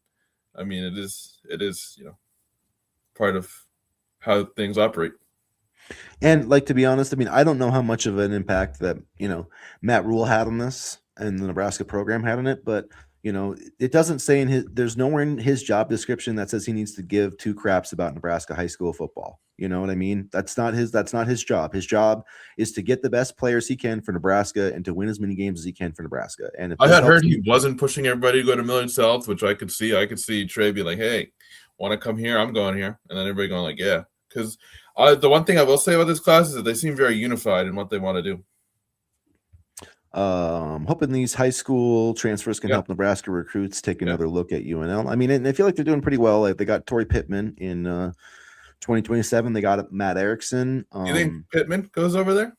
I mean, it is part of how things operate. And like, to be honest, I mean, I don't know how much of an impact that Matt Rule had on this and the Nebraska program had on it, but it doesn't say there's nowhere in his job description that says he needs to give 2 craps about Nebraska high school football. You know what I mean? That's not his job. His job is to get the best players he can for Nebraska and to win as many games as he can for Nebraska. And if I had heard he wasn't pushing everybody to go to Millard South, which I could see. I could see Trey be like, "Hey, want to come here? I'm going here," and then everybody going like, "Yeah." Because the one thing I will say about this class is that they seem very unified in what they want to do. Hoping these high school transfers can help Nebraska recruits take another look at UNL. I mean, and I feel like they're doing pretty well. Like, they got Torrey Pittman in 2027. They got Matt Erickson. Do you think Pittman goes over there?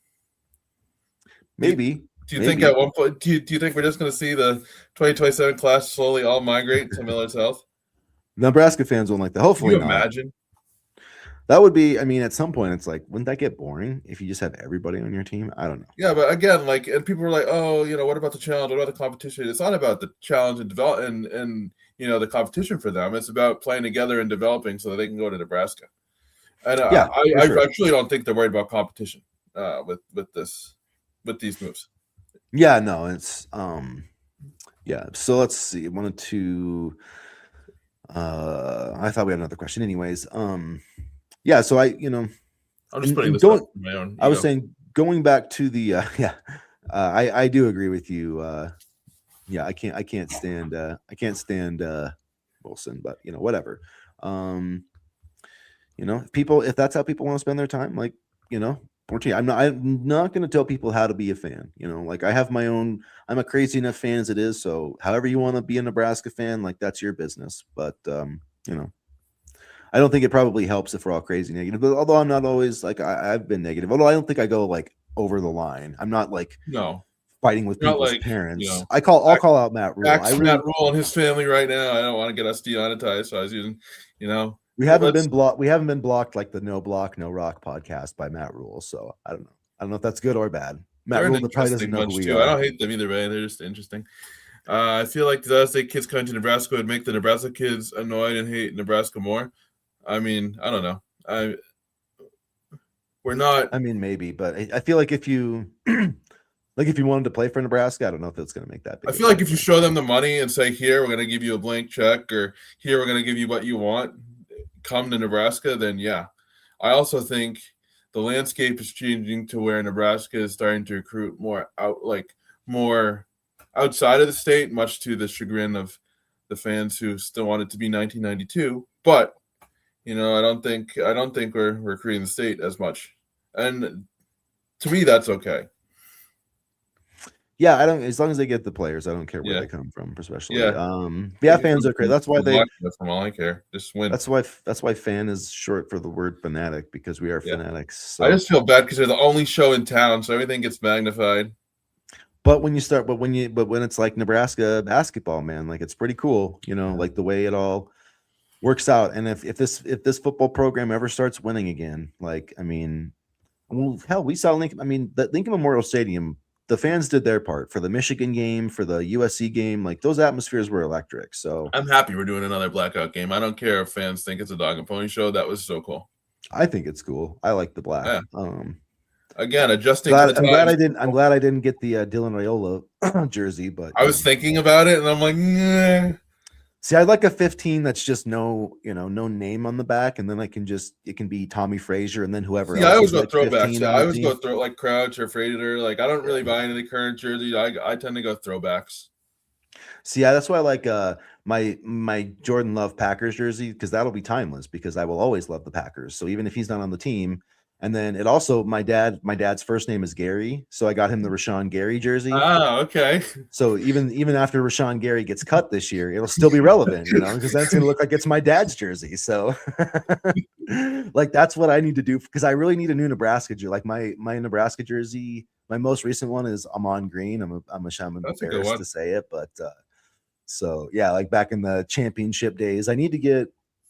Maybe. Do you think at one point? Do you think we're just going to see the 2027 class slowly all migrate to Millard South? Nebraska fans won't like that. Hopefully, can you imagine? That would be, I mean, at some point, it's like, wouldn't that get boring if you just have everybody on your team? I don't know. Yeah, but again, like, and people were like, "Oh, what about the challenge? What about the competition?" It's not about the challenge and develop and the competition for them. It's about playing together and developing so that they can go to Nebraska. And I truly don't think they're worried about competition. with these moves. Yeah, no, it's yeah. So let's see. Wanted to I thought we had another question. Anyways, yeah, so I'm just putting and this up going for my own I was ego. saying going back to the yeah, I do agree with you. Yeah, I can't stand Wilson, but whatever. Um, if that's how people want to spend their time, like, I'm not gonna tell people how to be a fan. Like I have my own. I'm a crazy enough fan as it is. So however you want to be a Nebraska fan, like that's your business. But you know, I don't think it probably helps if we're all crazy negative. But although I'm not always like I've been negative, although I don't think I go like over the line. I'm not like No, fighting with not people's like parents. I'll call out Matt Rule. I Matt really Rule and his family right now. I don't want to get us demonetized, so I was using, we haven't let's. been blocked. We haven't been blocked like the No Block No Rock podcast by Matt Rule. So I don't know. I don't know if that's good or bad. Matt They're an Rule that probably doesn't interesting know who bunch we too. I are. don't hate them either way. They're just interesting. I feel like the State kids coming to Nebraska would make the Nebraska kids annoyed and hate Nebraska more. I mean, I don't know. We're not. I mean, maybe, but I feel like if you like if you wanted to play for Nebraska, I don't know if it's going to make that big. I feel like if you show them the money and say, "Here, we're going to give you a blank check," or "Here, we're going to give you what you want," come to Nebraska, then yeah. I also think the landscape is changing to where Nebraska is starting to recruit more outside of the state, much to the chagrin of the fans who still want it to be 1992. But I don't think we're recruiting the state as much, and to me, that's okay. Yeah, I don't. As long as they get the players, I don't care where they come from, especially. Yeah. Fans are great. That's why from all I care. Just win. That's why fan is short for the word fanatic because we are fanatics. So. I just feel bad because they're the only show in town, so everything gets magnified. But when it's like Nebraska basketball, man, like it's pretty cool, like the way it all works out. And if this football program ever starts winning again, like I mean, well, hell, we saw Lincoln. I mean, the Lincoln Memorial Stadium. The fans did their part for the Michigan game, for the USC game. Like those atmospheres were electric. So I'm happy we're doing another blackout game. I don't care if fans think it's a dog and pony show. That was so cool. I think it's cool. I like the black. Yeah. Again, adjusting to the times. I'm glad I didn't get the Dylan Raiola jersey, but I was thinking about it and I'm like, nah. See, I'd like a 15 that's just no name on the back, and then it can be Tommy Frazier and then whoever else. I always go like throwbacks. Yeah, I always go throw like Crouch or Frazier. Like I don't really buy any current jerseys. I tend to go throwbacks. See, yeah, that's why I like my Jordan Love Packers jersey because that'll be timeless because I will always love the Packers. So even if he's not on the team, and then it also my dad's first name is Gary, so I got him the Rashawn Gary jersey. Ah, okay. So even after Rashawn Gary gets cut this year, it'll still be relevant, because that's gonna look like it's my dad's jersey. So like that's what I need to do because I really need a new Nebraska jersey. Like my Nebraska jersey, my most recent one is Amon Green. I'm embarrassed to say it, but so yeah, like back in the championship days, I need to get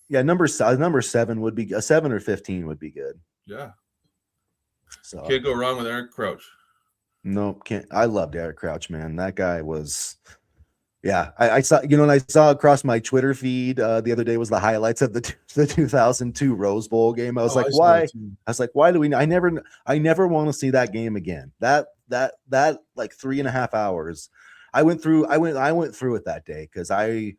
number 7 would be a 7 or 15 would be good. Yeah. So can't go wrong with Eric Crouch. No, can't. I loved Eric Crouch, man. That guy was, yeah. I saw, and I saw across my Twitter feed the other day was the highlights of the 2002 Rose Bowl game. I was like, why? I was like, why do we? I never want to see that game again. That like 3.5 hours. I went through it that day because I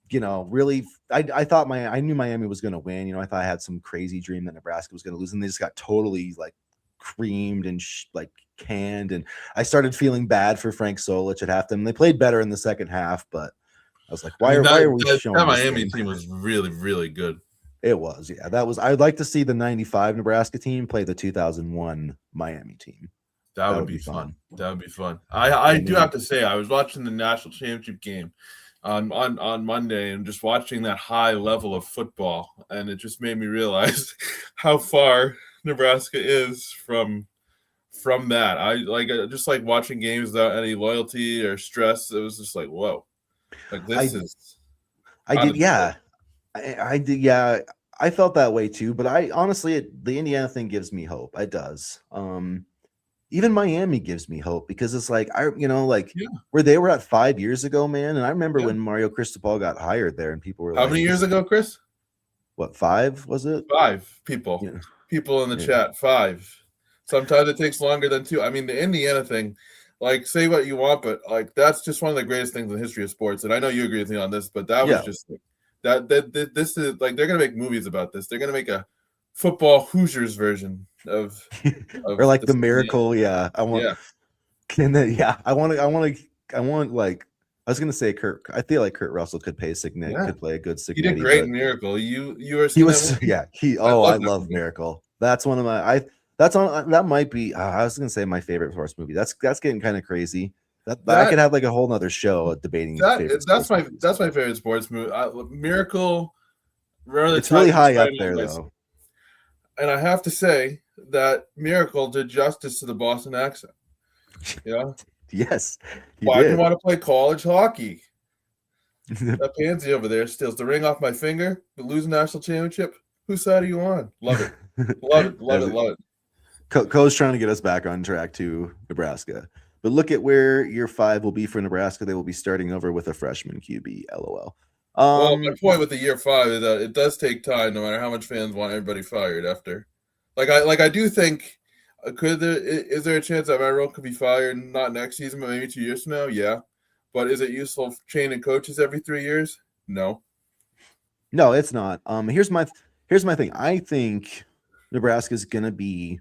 really, I thought I knew Miami was going to win. I thought I had some crazy dream that Nebraska was going to lose, and they just got totally like creamed and like canned. And I started feeling bad for Frank Solich at halftime. They played better in the second half, but I was like, why are we showing that Miami team was really, really good. It was, yeah. I'd like to see the 95 Nebraska team play the 2001 Miami team. That would be fun. That would be fun. I do have to say, I was watching the national championship game on Monday and just watching that high level of football, and it just made me realize how far Nebraska is from that. I just like watching games without any loyalty or stress. It was just like, whoa, like this is. I did, yeah. I did, yeah. I felt that way too, but I honestly, the Indiana thing gives me hope. It does. Even Miami gives me hope because it's like where they were at 5 years ago, man. And I remember when Mario Cristobal got hired there, and people were how many years ago, Chris? What, 5 was it? 5 people. Yeah. People in the chat, 5. It's Sometimes it takes longer than 2. I mean, the Indiana thing, like, say what you want, but like that's just one of the greatest things in the history of sports. And I know you agree with me on this, but that was Yeah. just like, this is like they're gonna make movies about this. They're gonna make a football Hoosiers version of Or like the this Indiana. miracle. Yeah. Yeah, I want like, I was gonna say I feel like Kurt Russell could yeah. could play a good He did Signetti, great but in Miracle. You ever he seen that was, movie? yeah, I I love that love movie. Miracle. That's one of that might be, I was gonna say my favorite sports movie. That's getting kind of crazy. That I could That have like a whole nother show debating favorite sports movies. that's my favorite sports movie. Miracle, Run of the It's really Tide, high up Shining on there My though. and I have to say that Miracle did justice to the Boston accent. Yeah. Yes, he Why do you did. want to play college hockey? That pansy over there steals the ring off my finger, but lose a national championship. Whose side are you on? Love it. Love it. Love it. Love it. Co's trying to get us back on track to Nebraska. But look at where year 5 will be for Nebraska. They will be starting over with a freshman QB. LOL. Well, my point with the year 5 is that it does take time, no matter how much fans want everybody fired after. I do think is there a chance that Matt Rhule could be fired not next season, but maybe 2 years from now? Yeah. But is it useful chaining coaches every 3 years? No. No, it's not. Here's my thing. I think Nebraska's gonna be,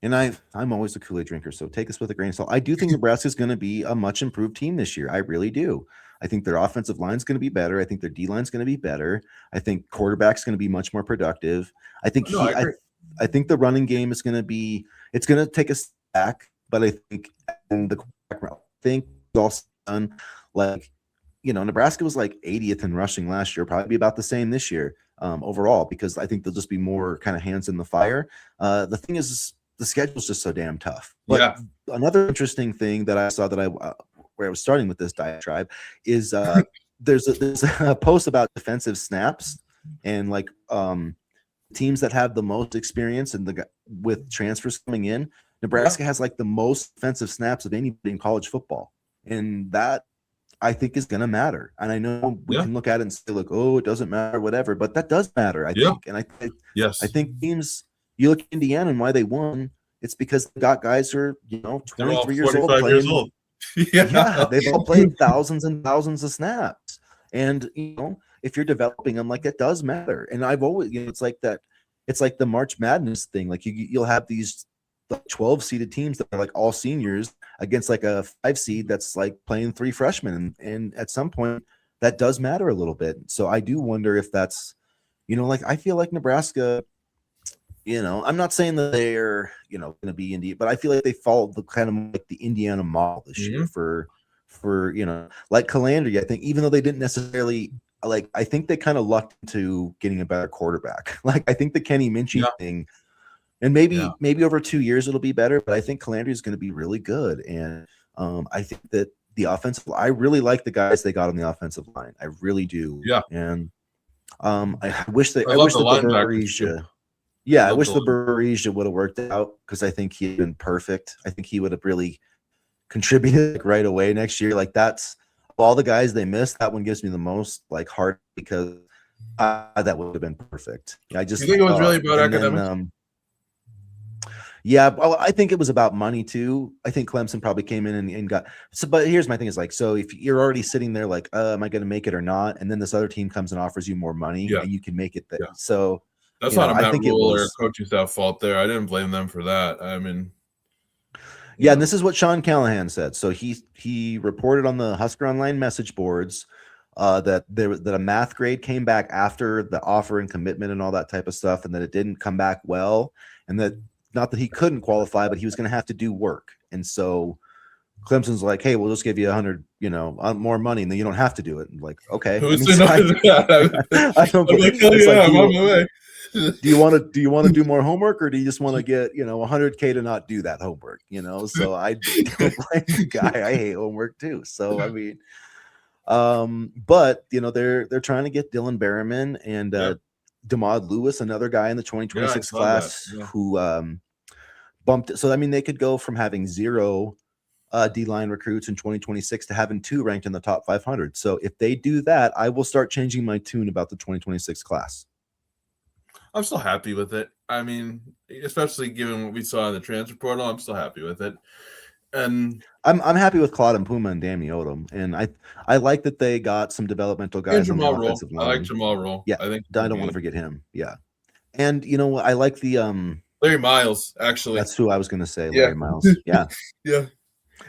and I'm always a Kool-Aid drinker, so take this with a grain of salt. I do think Nebraska's gonna be a much improved team this year. I really do. I think their offensive line's gonna be better. I think their D line's gonna be better. I think quarterback's gonna be much more productive. I think No, I agree. I think the running game is gonna be, it's gonna take a back, but I think in the quarterback, I think it's all done. Like, Nebraska was like 80th in rushing last year, probably be about the same this year overall, because I think there'll just be more kind of hands in the fire. The thing is, the schedule's just so damn tough. But Yeah. another interesting thing that I saw that where I was starting with this diatribe is there's a post about defensive snaps and like teams that have the most experience and with transfers coming in. Nebraska has like the most defensive snaps of anybody in college football, and that I think is going to matter. And I know we can look at it and say, like, oh, it doesn't matter, whatever, but that does matter, I think. And I think teams, you look at Indiana and why they won, it's because they got guys who are, 23 years old playing. Years old. Yeah, they've all played thousands and thousands of snaps. And, if you're developing them, like, it does matter. And I've always, it's like that. It's like the March Madness thing. Like you'll have these 12 seeded teams that are like all seniors against like a 5 seed that's like playing 3 freshmen. And at some point that does matter a little bit. So I do wonder if that's, like, I feel like Nebraska, I'm not saying that they're, going to be Indiana, but I feel like they followed the kind of like the Indiana model this year for, like Calandry. I think even though they didn't necessarily, like, I think they kind of lucked into getting a better quarterback. Like, I think the Kenny Minchie thing, and maybe over 2 years it'll be better, but I think Calandry is going to be really good. And I think that I really like the guys they got on the offensive line. I really do. Yeah. And I wish the Bergesia. Yeah, I wish the Bergesia would have worked out, because I think he'd been perfect. I think he would have really contributed right away next year. Like, that's all the guys they missed. That one gives me the most like heart, because that would have been perfect. I just think it was really about academics. Yeah, well, I think it was about money too. I think Clemson probably came in and got so. But here's my thing: is like, so if you're already sitting there, like, am I going to make it or not? And then this other team comes and offers you more money, and you can make it there. So that's not a Matt Rhule or coaching staff fault there. I didn't blame them for that. I mean, and this is what Sean Callahan said. So he reported on the Husker Online message boards that a math grade came back after the offer and commitment and all that type of stuff, and that it didn't come back well, and that. Not that he couldn't qualify, but he was going to have to do work. And so Clemson's like, hey, we'll just give you 100, more money, and then you don't have to do it. And like, okay. I don't believe do you want to do more homework, or do you just want to get, 100K to not do that homework? So I don't blame the guy. I hate homework too. So, I mean, but they're trying to get Dylan Berriman and Damod Lewis, another guy in the 2026 class who bumped. So, I mean, they could go from having 0 D-line recruits in 2026 to having 2 ranked in the top 500. So if they do that, I will start changing my tune about the 2026 class. I'm still happy with it. I mean, especially given what we saw in the transfer portal, I'm still happy with it. And I'm happy with Claude and Puma and Danny Odom, and I like that they got some developmental guys on the Jamal Roll. offensive I like line. Jamal Roll. Yeah, I think I don't want to forget him. Yeah, and you know what? I like the Larry Miles, actually. That's who I was going to say, Yeah. Larry Miles. Yeah. Yeah.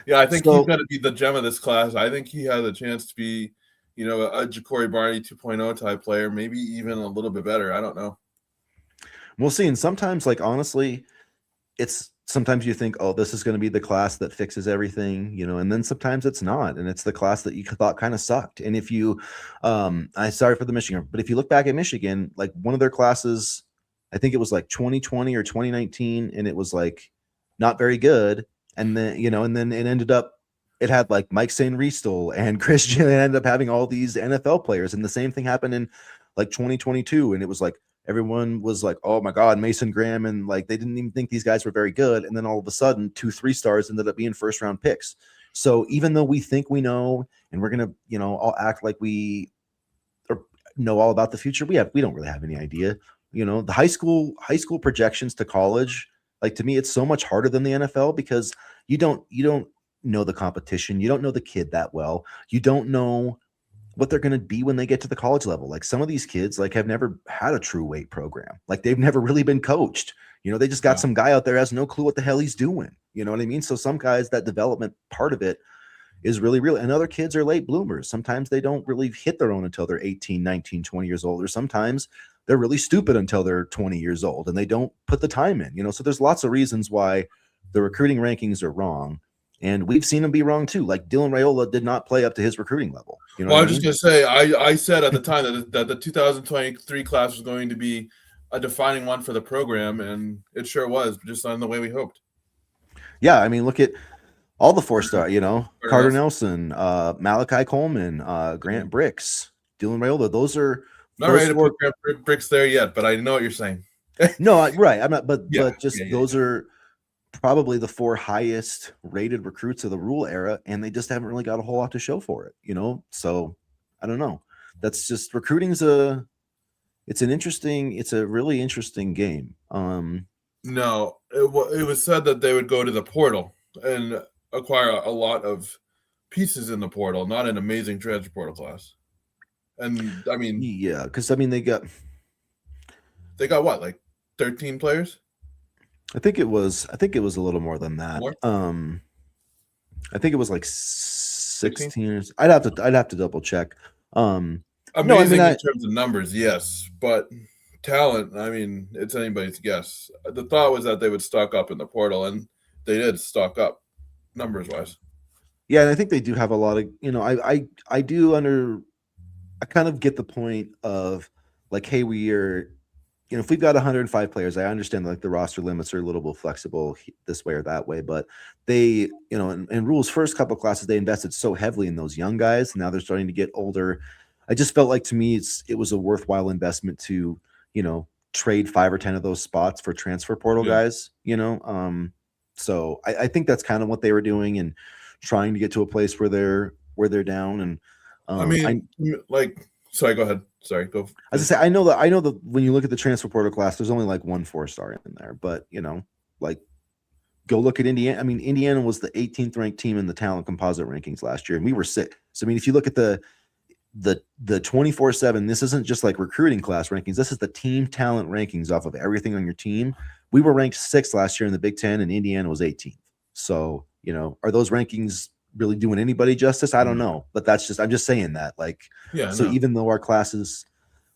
Yeah, I think he's So going to be the gem of this class. I think he has a chance to be, a Ja'Cory Barney 2.0 type player, maybe even a little bit better. I don't know. we'll see. And sometimes, like honestly, it's sometimes you think, oh, this is going to be the class that fixes everything, and then sometimes it's not, and it's the class that you thought kind of sucked. And if you, I sorry for the Michigan, but if you look back at Michigan, like one of their classes, I think it was like 2020 or 2019, and it was like not very good. And then and then it ended up. It had like Mike St. Riestel and Christian, and ended up having all these NFL players. And the same thing happened in like 2022. And it was like everyone was like, oh my God, Mason Graham. And like they didn't even think these guys were very good. And then all of a sudden, 2 3 stars ended up being first round picks. So even though we think we know and we're gonna, all act like we know all about the future, we don't really have any idea. The high school projections to college, like to me, it's so much harder than the NFL because you don't know the competition. You don't know the kid that well. You don't know what they're going to be when they get to the college level. Like some of these kids like have never had a true weight program. Like they've never really been coached. They just got some guy out there has no clue what the hell he's doing. You know what I mean? So some guys, that development part of it is really real. And other kids are late bloomers. Sometimes they don't really hit their own until they're 18, 19, 20 years old. Or sometimes they're really stupid until they're 20 years old and they don't put the time in. So there's lots of reasons why the recruiting rankings are wrong. And we've seen him be wrong too. Like Dylan Raiola did not play up to his recruiting level. Well, I was just going to say, I said at the time that the 2023 class was going to be a defining one for the program, and it sure was, just on the way we hoped. Yeah, I mean, look at all the 4-star, Carter Nelson, Malachi Coleman, Grant Bricks, Dylan Raiola. Those are not ready to put Grant Bricks there yet, but I know what you're saying. No, right. I'm not, but those are probably the 4 highest rated recruits of the Rule era, and they just haven't really got a whole lot to show for it, So I don't know. That's just recruiting's it's a really interesting game. No, it was said that they would go to the portal and acquire a lot of pieces in the portal, not an amazing transfer portal class. And I mean, yeah, because I mean they got what, like 13 players? I think it was a little more than that. More? I think it was like 16. I'd have to double check. Amazing in terms of numbers, yes, but talent, I mean, it's anybody's guess. The thought was that they would stock up in the portal, and they did stock up numbers wise. Yeah, and I think they do have a lot of, I kind of get the point of like, hey, we are, if we've got 105 players, I understand like the roster limits are a little bit flexible this way or that way, but they, in Rule's first couple of classes, they invested so heavily in those young guys. Now they're starting to get older. I just felt like to me, it was a worthwhile investment to, trade 5 or 10 of those spots for transfer portal guys, so I think that's kind of what they were doing and trying to get to a place where they're down. And sorry, go ahead. Sorry, go. As I say, I know that when you look at the transfer portal class, there's only like 1 4-star in there, but like go look at Indiana. I mean, Indiana was the 18th ranked team in the talent composite rankings last year, and we were 6th. So I mean, if you look at the 24/7, this isn't just like recruiting class rankings. This is the team talent rankings off of everything on your team. We were ranked 6th last year in the Big Ten, and Indiana was 18th. So, are those rankings really doing anybody justice? I don't know, but I'm just saying that. Like, even though our classes,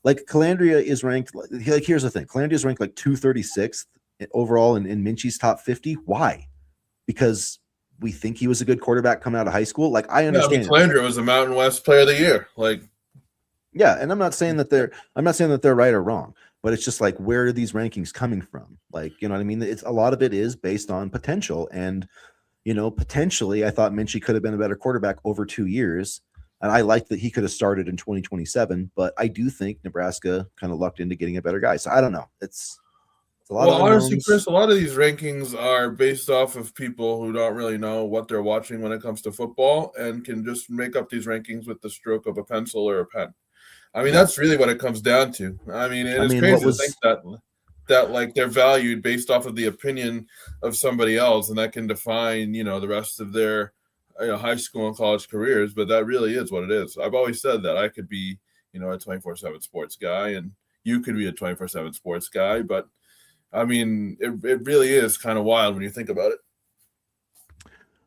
like Calandria is ranked, like here's the thing, Calandria is ranked like 236th overall in Minchie's top 50. Why? Because we think he was a good quarterback coming out of high school. Like I understand. Calandria was a Mountain West Player of the Year. Like, yeah, and I'm not saying that they're right or wrong, but it's just like, where are these rankings coming from? Like, you know what I mean? It's a lot of it is based on potential, and potentially, I thought Minchie could have been a better quarterback over 2 years, and I like that he could have started in 2027. But I do think Nebraska kind of lucked into getting a better guy. So I don't know. It's a lot. Well, honestly, Chris, a lot of these rankings are based off of people who don't really know what they're watching when it comes to football, and can just make up these rankings with the stroke of a pencil or a pen. I mean, that's really what it comes down to. I mean, it's crazy to think that. that like they're valued based off of the opinion of somebody else, and that can define the rest of their high school and college careers. But that really is what it is. I've always said that I could be a 24/7 sports guy, and you could be a 24/7 sports guy. But I mean, it really is kind of wild when you think about it.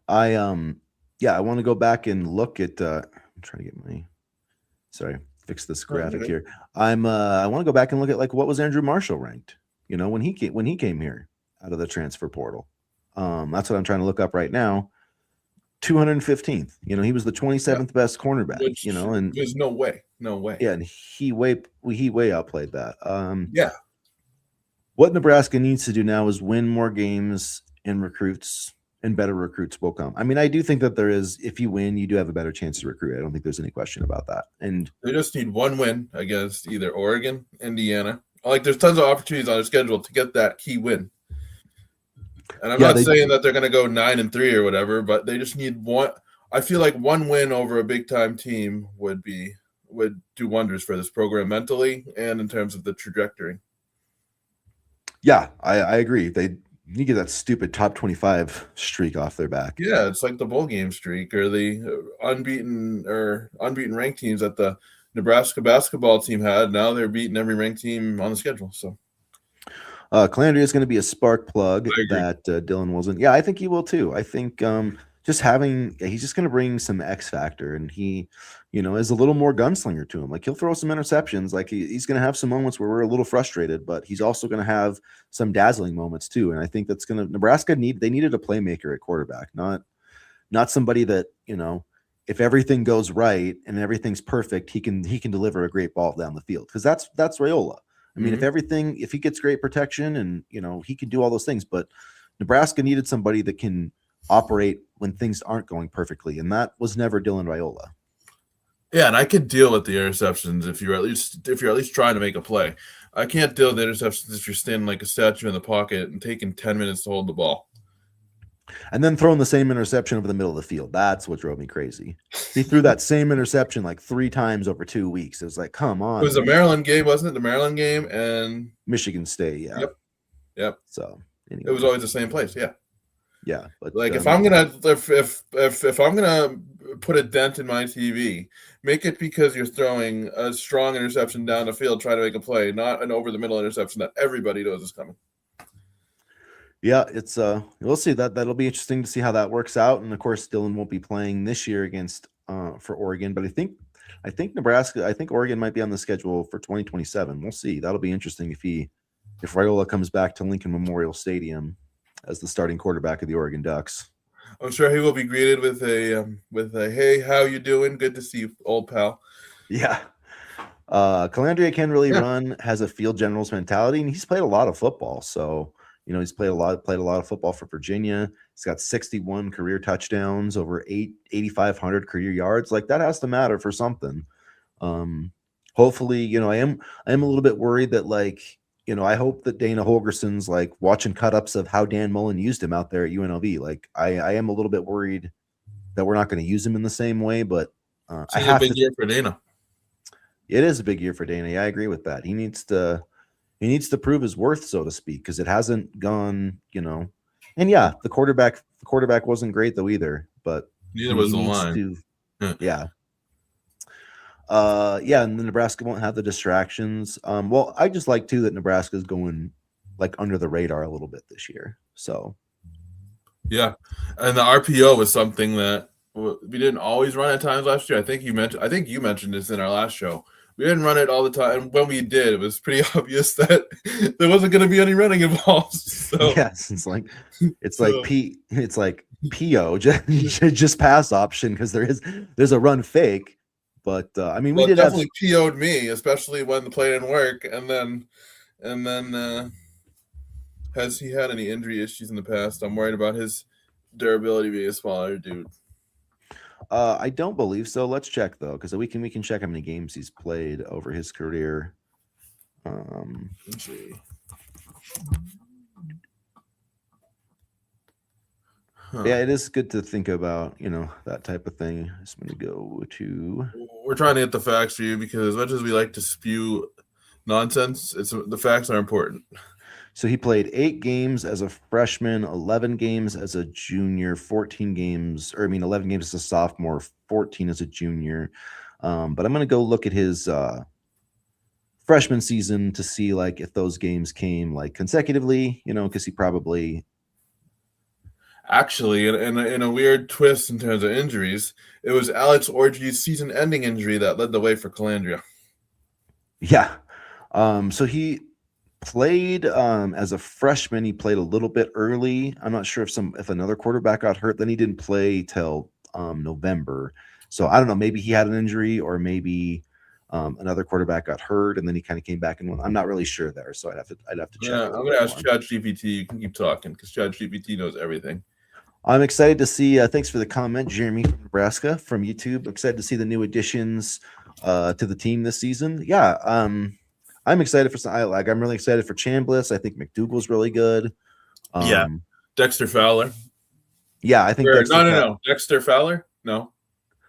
I want to go back and look at. I'm trying to get fix this graphic here. I want to go back and look at like what was Andrew Marshall ranked. When he came here out of the transfer portal. That's what I'm trying to look up right now. 215th. He was the 27th best cornerback. And there's no way. Yeah, and he way outplayed that. Yeah. What Nebraska needs to do now is win more games and recruits, and better recruits will come. I mean, I do think that there is, if you win, you do have a better chance to recruit. I don't think there's any question about that. And they just need one win against either Oregon, Indiana. Like, there's tons of opportunities on their schedule to get that key win. And I'm not saying that they're going to go 9-3 or whatever, but they just need one. I feel like one win over a big time team would do wonders for this program mentally and in terms of the trajectory. Yeah, I agree. They need to get that stupid top 25 streak off their back. Yeah, it's like the bowl game streak or the unbeaten ranked teams that the Nebraska basketball team had. Now they're beating every ranked team on the schedule. So Calandria is going to be a spark plug that Dylan wasn't. Yeah, I think he will too. I think he's just going to bring some X factor, and he, is a little more gunslinger to him. Like, he'll throw some interceptions. Like, he's going to have some moments where we're a little frustrated, but he's also going to have some dazzling moments too. And I think that's going to Nebraska needed a playmaker at quarterback, not somebody that, if everything goes right and everything's perfect, he can deliver a great ball down the field, because that's Raiola. I mean, if he gets great protection and, he can do all those things, but Nebraska needed somebody that can operate when things aren't going perfectly. And that was never Dylan Raiola. Yeah. And I could deal with the interceptions if you're at least trying to make a play. I can't deal with the interceptions if you're standing like a statue in the pocket and taking 10 minutes to hold the ball. And then throwing the same interception over the middle of the field. That's what drove me crazy. He threw that same interception like 3 times over 2 weeks. It was like, come on. It was the Maryland game, wasn't it? The Maryland game and Michigan State. Yeah. Yep. So anyway. It was always the same place. Yeah. Yeah. But like, if I'm gonna put a dent in my TV, make it because you're throwing a strong interception down the field, trying to make a play, not an over the middle interception that everybody knows is coming. Yeah, it's we'll see. That'll be interesting to see how that works out. And of course, Dylan won't be playing this year against for Oregon, but I think Nebraska, I think Oregon might be on the schedule for 2027. We'll see. That'll be interesting if Raiola comes back to Lincoln Memorial Stadium as the starting quarterback of the Oregon Ducks. I'm sure he will be greeted with a hey, how you doing? Good to see you, old pal. Yeah. Calandria can really run, has a field general's mentality, and he's played a lot of football. So he's played a lot of football for Virginia. He's got 61 career touchdowns, over 8,500 career yards. Like, that has to matter for something. Hopefully, I am a little bit worried that, like, I hope that Dana Holgerson's like watching cut-ups of how Dan Mullen used him out there at UNLV. Like, I am a little bit worried that we're not going to use him in the same way, but it's a big year for Dana. It is a big year for Dana. Yeah, I agree with that. He needs to prove his worth, so to speak, because it hasn't gone, And yeah, the quarterback wasn't great though either, but neither was the line. Yeah. And the Nebraska won't have the distractions. Well, I just like too that Nebraska's going like under the radar a little bit this year. So yeah, and the RPO was something that we didn't always run at times last year. I think you mentioned this in our last show. We didn't run it all the time. And when we did, it was pretty obvious that there wasn't going to be any running involved. So. Yes, it's like PO just pass option, because there's a run fake. But I mean, we did definitely PO'd me, especially when the play didn't work. And then has he had any injury issues in the past? I'm worried about his durability being a smaller dude. I don't believe so. Let's check though, because we can check how many games he's played over his career. Let's see. Yeah, it is good to think about, that type of thing. Just going to go to. We're trying to get the facts for you, because as much as we like to spew nonsense, the facts are important. So he played 8 games as a freshman, 11 games as a junior, 14 games, or I mean, 11 games as a sophomore, 14 as a junior. But I'm going to go look at his freshman season to see like if those games came like consecutively, because he probably, Actually, in a weird twist in terms of injuries, it was Alex Orji's season-ending injury that led the way for Calandria. yeah. So he played as a freshman. He played a little bit early. I'm not sure if another quarterback got hurt. Then he didn't play till November. So I don't know. Maybe he had an injury, or maybe another quarterback got hurt, and then he kind of came back and won. I'm not really sure there. So I'd have to check. Yeah, I'm going to ask ChatGPT. You can keep talking because ChatGPT knows everything. I'm excited to see. Thanks for the comment, Jeremy from Nebraska from YouTube. Excited to see the new additions to the team this season. Yeah, I'm excited for some. I'm really excited for Chambliss. I think McDougal's really good. Yeah, Dexter Fowler. Yeah, I think no. Dexter Fowler? No.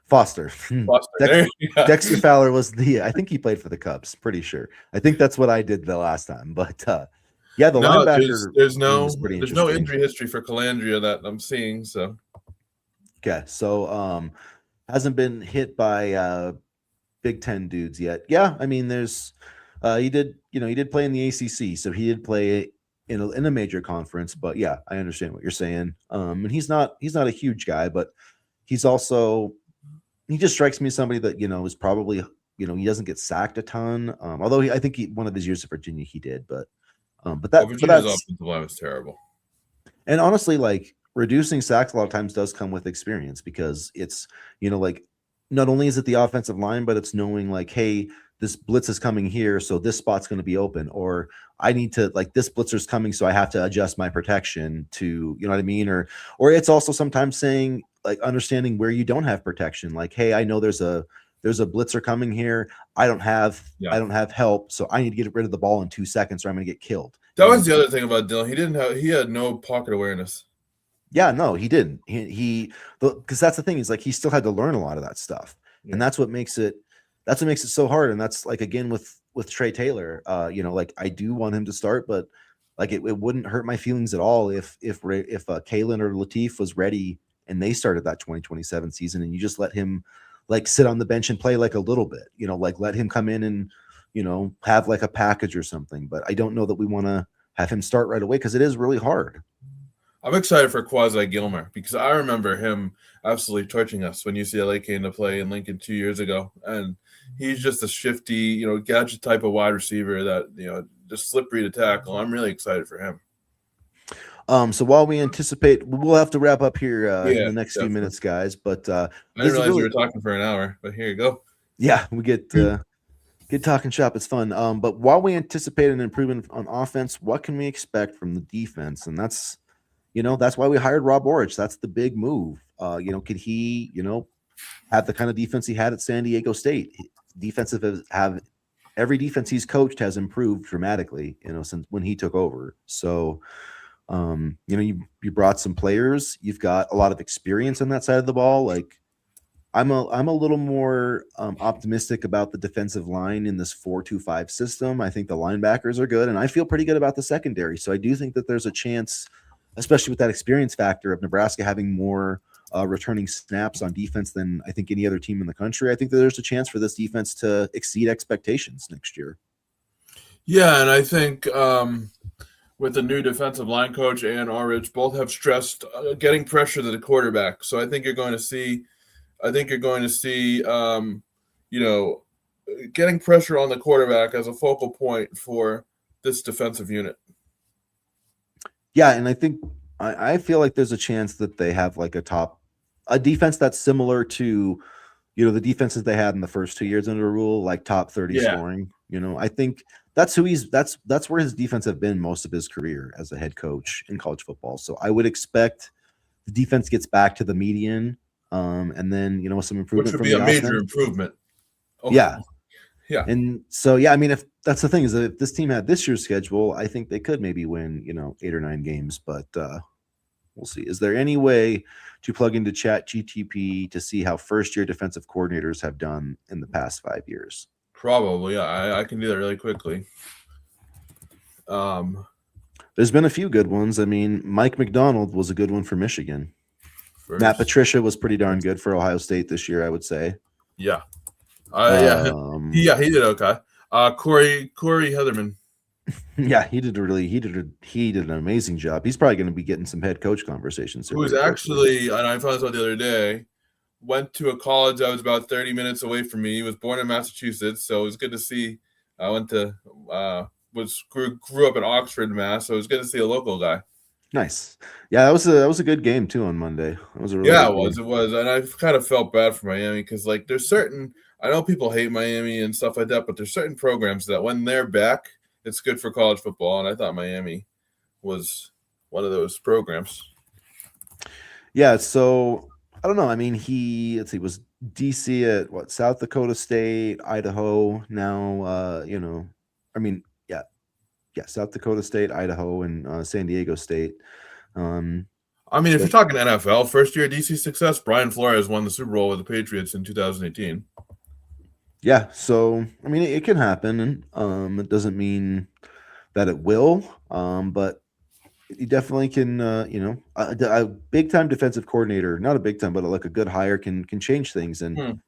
Foster. Foster. Dexter Fowler was I think he played for the Cubs, pretty sure. I think that's what I did the last time. But yeah, the linebacker. There's no injury history for Calandria that I'm seeing. So okay, so hasn't been hit by Big Ten dudes yet. Yeah, I mean, there's he did play in the ACC, so he did play in a major conference. But yeah, I understand what you're saying. And he's not a huge guy, but he just strikes me as somebody that is probably he doesn't get sacked a ton. Although I think one of his years at Virginia he did, but Virginia's offensive line was terrible. And honestly, like reducing sacks a lot of times does come with experience, because it's like not only is it the offensive line, but it's knowing like, hey, this blitz is coming here, so this spot's going to be open, or I need to like this blitzer's coming, so I have to adjust my protection to, you know what I mean, or it's also sometimes saying like understanding where you don't have protection, like, hey, I know there's a blitzer coming here, I don't have help, so I need to get rid of the ball in 2 seconds or I'm going to get killed. That was the other thing about Dylan. He had no pocket awareness. Yeah, no, he didn't. Because that's the thing, is like he still had to learn a lot of that stuff, and that's what makes it so hard. And that's like again with Trey Taylor, like I do want him to start, but like it wouldn't hurt my feelings at all if Kalen or Latif was ready and they started that 2027 season, and you just let him like sit on the bench and play like a little bit, like let him come in and have like a package or something. But I don't know that we want to have him start right away, because it is really hard. I'm excited for Quasi Gilmer, because I remember him absolutely torching us when UCLA came to play in Lincoln 2 years ago. And he's just a shifty, gadget type of wide receiver that, just slippery to tackle. I'm really excited for him. So while we anticipate, we'll have to wrap up here in the next few minutes, guys. But I didn't realize we were talking for an hour, but here you go. Yeah, we get talking shop. It's fun. But while we anticipate an improvement on offense, what can we expect from the defense? And that's why we hired Rob Orich. That's the big move. Could he, have the kind of defense he had at San Diego State? Every defense he's coached has improved dramatically, since when he took over. So, you brought some players. You've got a lot of experience on that side of the ball. Like, I'm a little more optimistic about the defensive line in this 4-2-5 system. I think the linebackers are good, and I feel pretty good about the secondary. So I do think that there's a chance, especially with that experience factor of Nebraska having more returning snaps on defense than I think any other team in the country. I think that there's a chance for this defense to exceed expectations next year. Yeah, and I think with the new defensive line coach and Orich, both have stressed getting pressure to the quarterback. So I think you're going to see, getting pressure on the quarterback as a focal point for this defensive unit. Yeah, and I think I feel like there's a chance that they have like a defense that's similar to, the defenses they had in the first 2 years under Rule, like top 30 scoring. I think that's where his defense have been most of his career as a head coach in college football. So I would expect the defense gets back to the median, and then some improvement. Which would be a major improvement. Okay. Yeah. And so, I mean, if that's the thing, is that if this team had this year's schedule, I think they could maybe win, 8 or 9 games, but we'll see. Is there any way to plug into ChatGPT to see how first-year defensive coordinators have done in the past 5 years? Probably. I can do that really quickly. There's been a few good ones. I mean, Mike McDonald was a good one for Michigan. Matt First, Patricia was pretty darn good for Ohio State this year, I would say. yeah, yeah, Um, yeah, he did okay. Corey Heatherman, yeah, he did an amazing job. He's probably going to be getting some head coach conversations here who was pretty quickly. actually, and I found this out the other day, went to a college that was about 30 minutes away from me. He was born in Massachusetts, so it was good to see. I went to grew up in Oxford, Mass, so it was good to see a local guy. Nice. Yeah, that was a good game too on Monday. That was a really Yeah, good game. it was, and I kind of felt bad for Miami because like there's certain I know people hate Miami and stuff like that, but there's certain programs that when they're back, it's good for college football, and I thought Miami was one of those programs. Yeah, so I don't know. I mean, let's see, was DC at what, South Dakota State, Idaho now, I mean, yeah, South Dakota State, Idaho, and San Diego State. I mean, if you're But talking NFL, first year DC success, Brian Flores won the Super Bowl with the Patriots in 2018. yeah, so I mean, it can happen, and it doesn't mean that it will, but you definitely can, a big time defensive coordinator, not a big time, but like a good hire can change things. And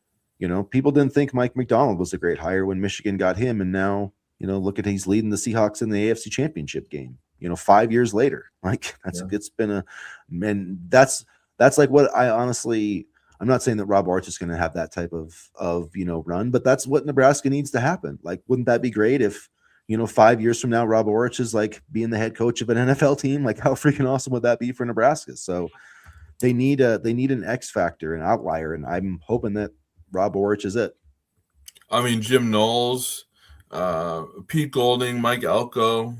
people didn't think Mike McDonald was a great hire when Michigan got him, and now look at he's leading the Seahawks in the AFC Championship game. 5 years later, like it's been and that's like what I honestly. I'm not saying that Rob Arch is going to have that type of run, but that's what Nebraska needs to happen. Like, wouldn't that be great if 5 years from now, Rob Orich is like being the head coach of an NFL team? Like, how freaking awesome would that be for Nebraska? So they need an X factor, an outlier, and I'm hoping that Rob Orich is it. I mean, Jim Knowles, Pete Golding, Mike Elko.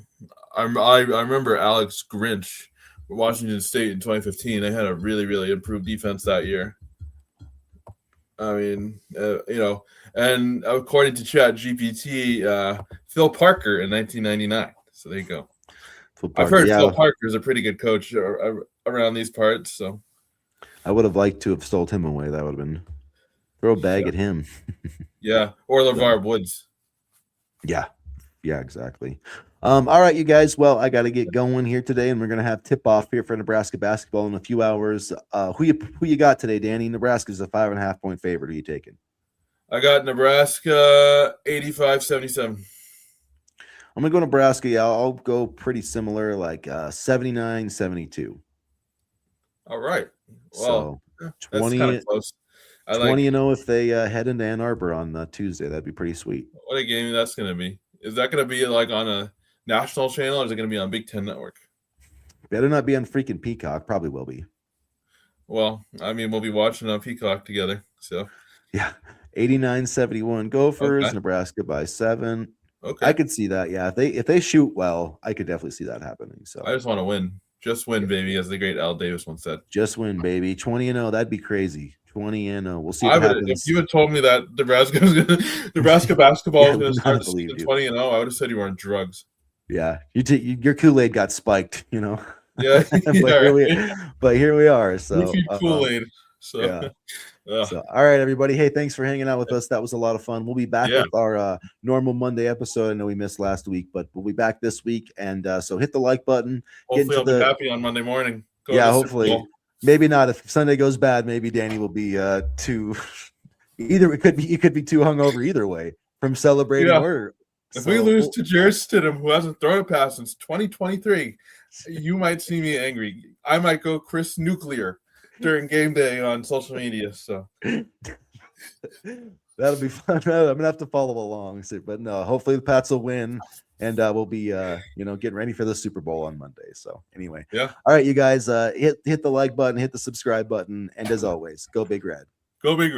I remember Alex Grinch, Washington State in 2015. They had a really, really improved defense that year. I mean, and according to Chat GPT, Phil Parker in 1999. So there you go. I've heard Phil Parker is a pretty good coach around these parts. So I would have liked to have stole him away. That would have been throw a bag at him. Yeah, or LeVar Woods. Yeah, exactly. All right, you guys. Well, I got to get going here today, and we're gonna have tip off here for Nebraska basketball in a few hours. Who you got today, Danny? Nebraska's a 5.5 point favorite. Who you taking? I got Nebraska 85-77. I'm gonna go Nebraska. Yeah, I'll go pretty similar, like 79-72. All right. Well, so 20, that's kind of close. 20-0 if they head into Ann Arbor on Tuesday. That'd be pretty sweet. What a game that's going to be. Is that going to be like on a national channel, or is it going to be on Big Ten Network? Better not be on freaking Peacock. Probably will be. Well, I mean, we'll be watching on Peacock together. So yeah, 89-71 Gophers. Okay. Nebraska by 7. Okay, I could see that. Yeah, if they shoot well, I could definitely see that happening. So I just want to win. Just win, baby, as the great Al Davis once said. Just win, baby. 20-0. That'd be crazy. 20-0. We'll see what happens. If you had told me that Nebraska basketball was going to start 20-0, I would have said you were on drugs. Yeah, your Kool-Aid got spiked. Yeah, but here we are. So Kool-Aid. So. Yeah. So, all right, everybody. Hey, thanks for hanging out with us. That was a lot of fun. We'll be back with our normal Monday episode. I know we missed last week, but we'll be back this week. And so hit the like button. Hopefully, I'll be happy on Monday morning. Hopefully. Maybe not. If Sunday goes bad, maybe Danny will be too. Either it could be too hungover either way from celebrating or. If we lose to Jared Stidham, who hasn't thrown a pass since 2023, you might see me angry. I might go Chris Nuclear during game day on social media. So that'll be fun. I'm gonna have to follow along. But no, hopefully the Pats will win, and we'll be getting ready for the Super Bowl on Monday. So anyway, yeah. All right, you guys, hit the like button, hit the subscribe button, and as always, go Big Red. Go Big Red.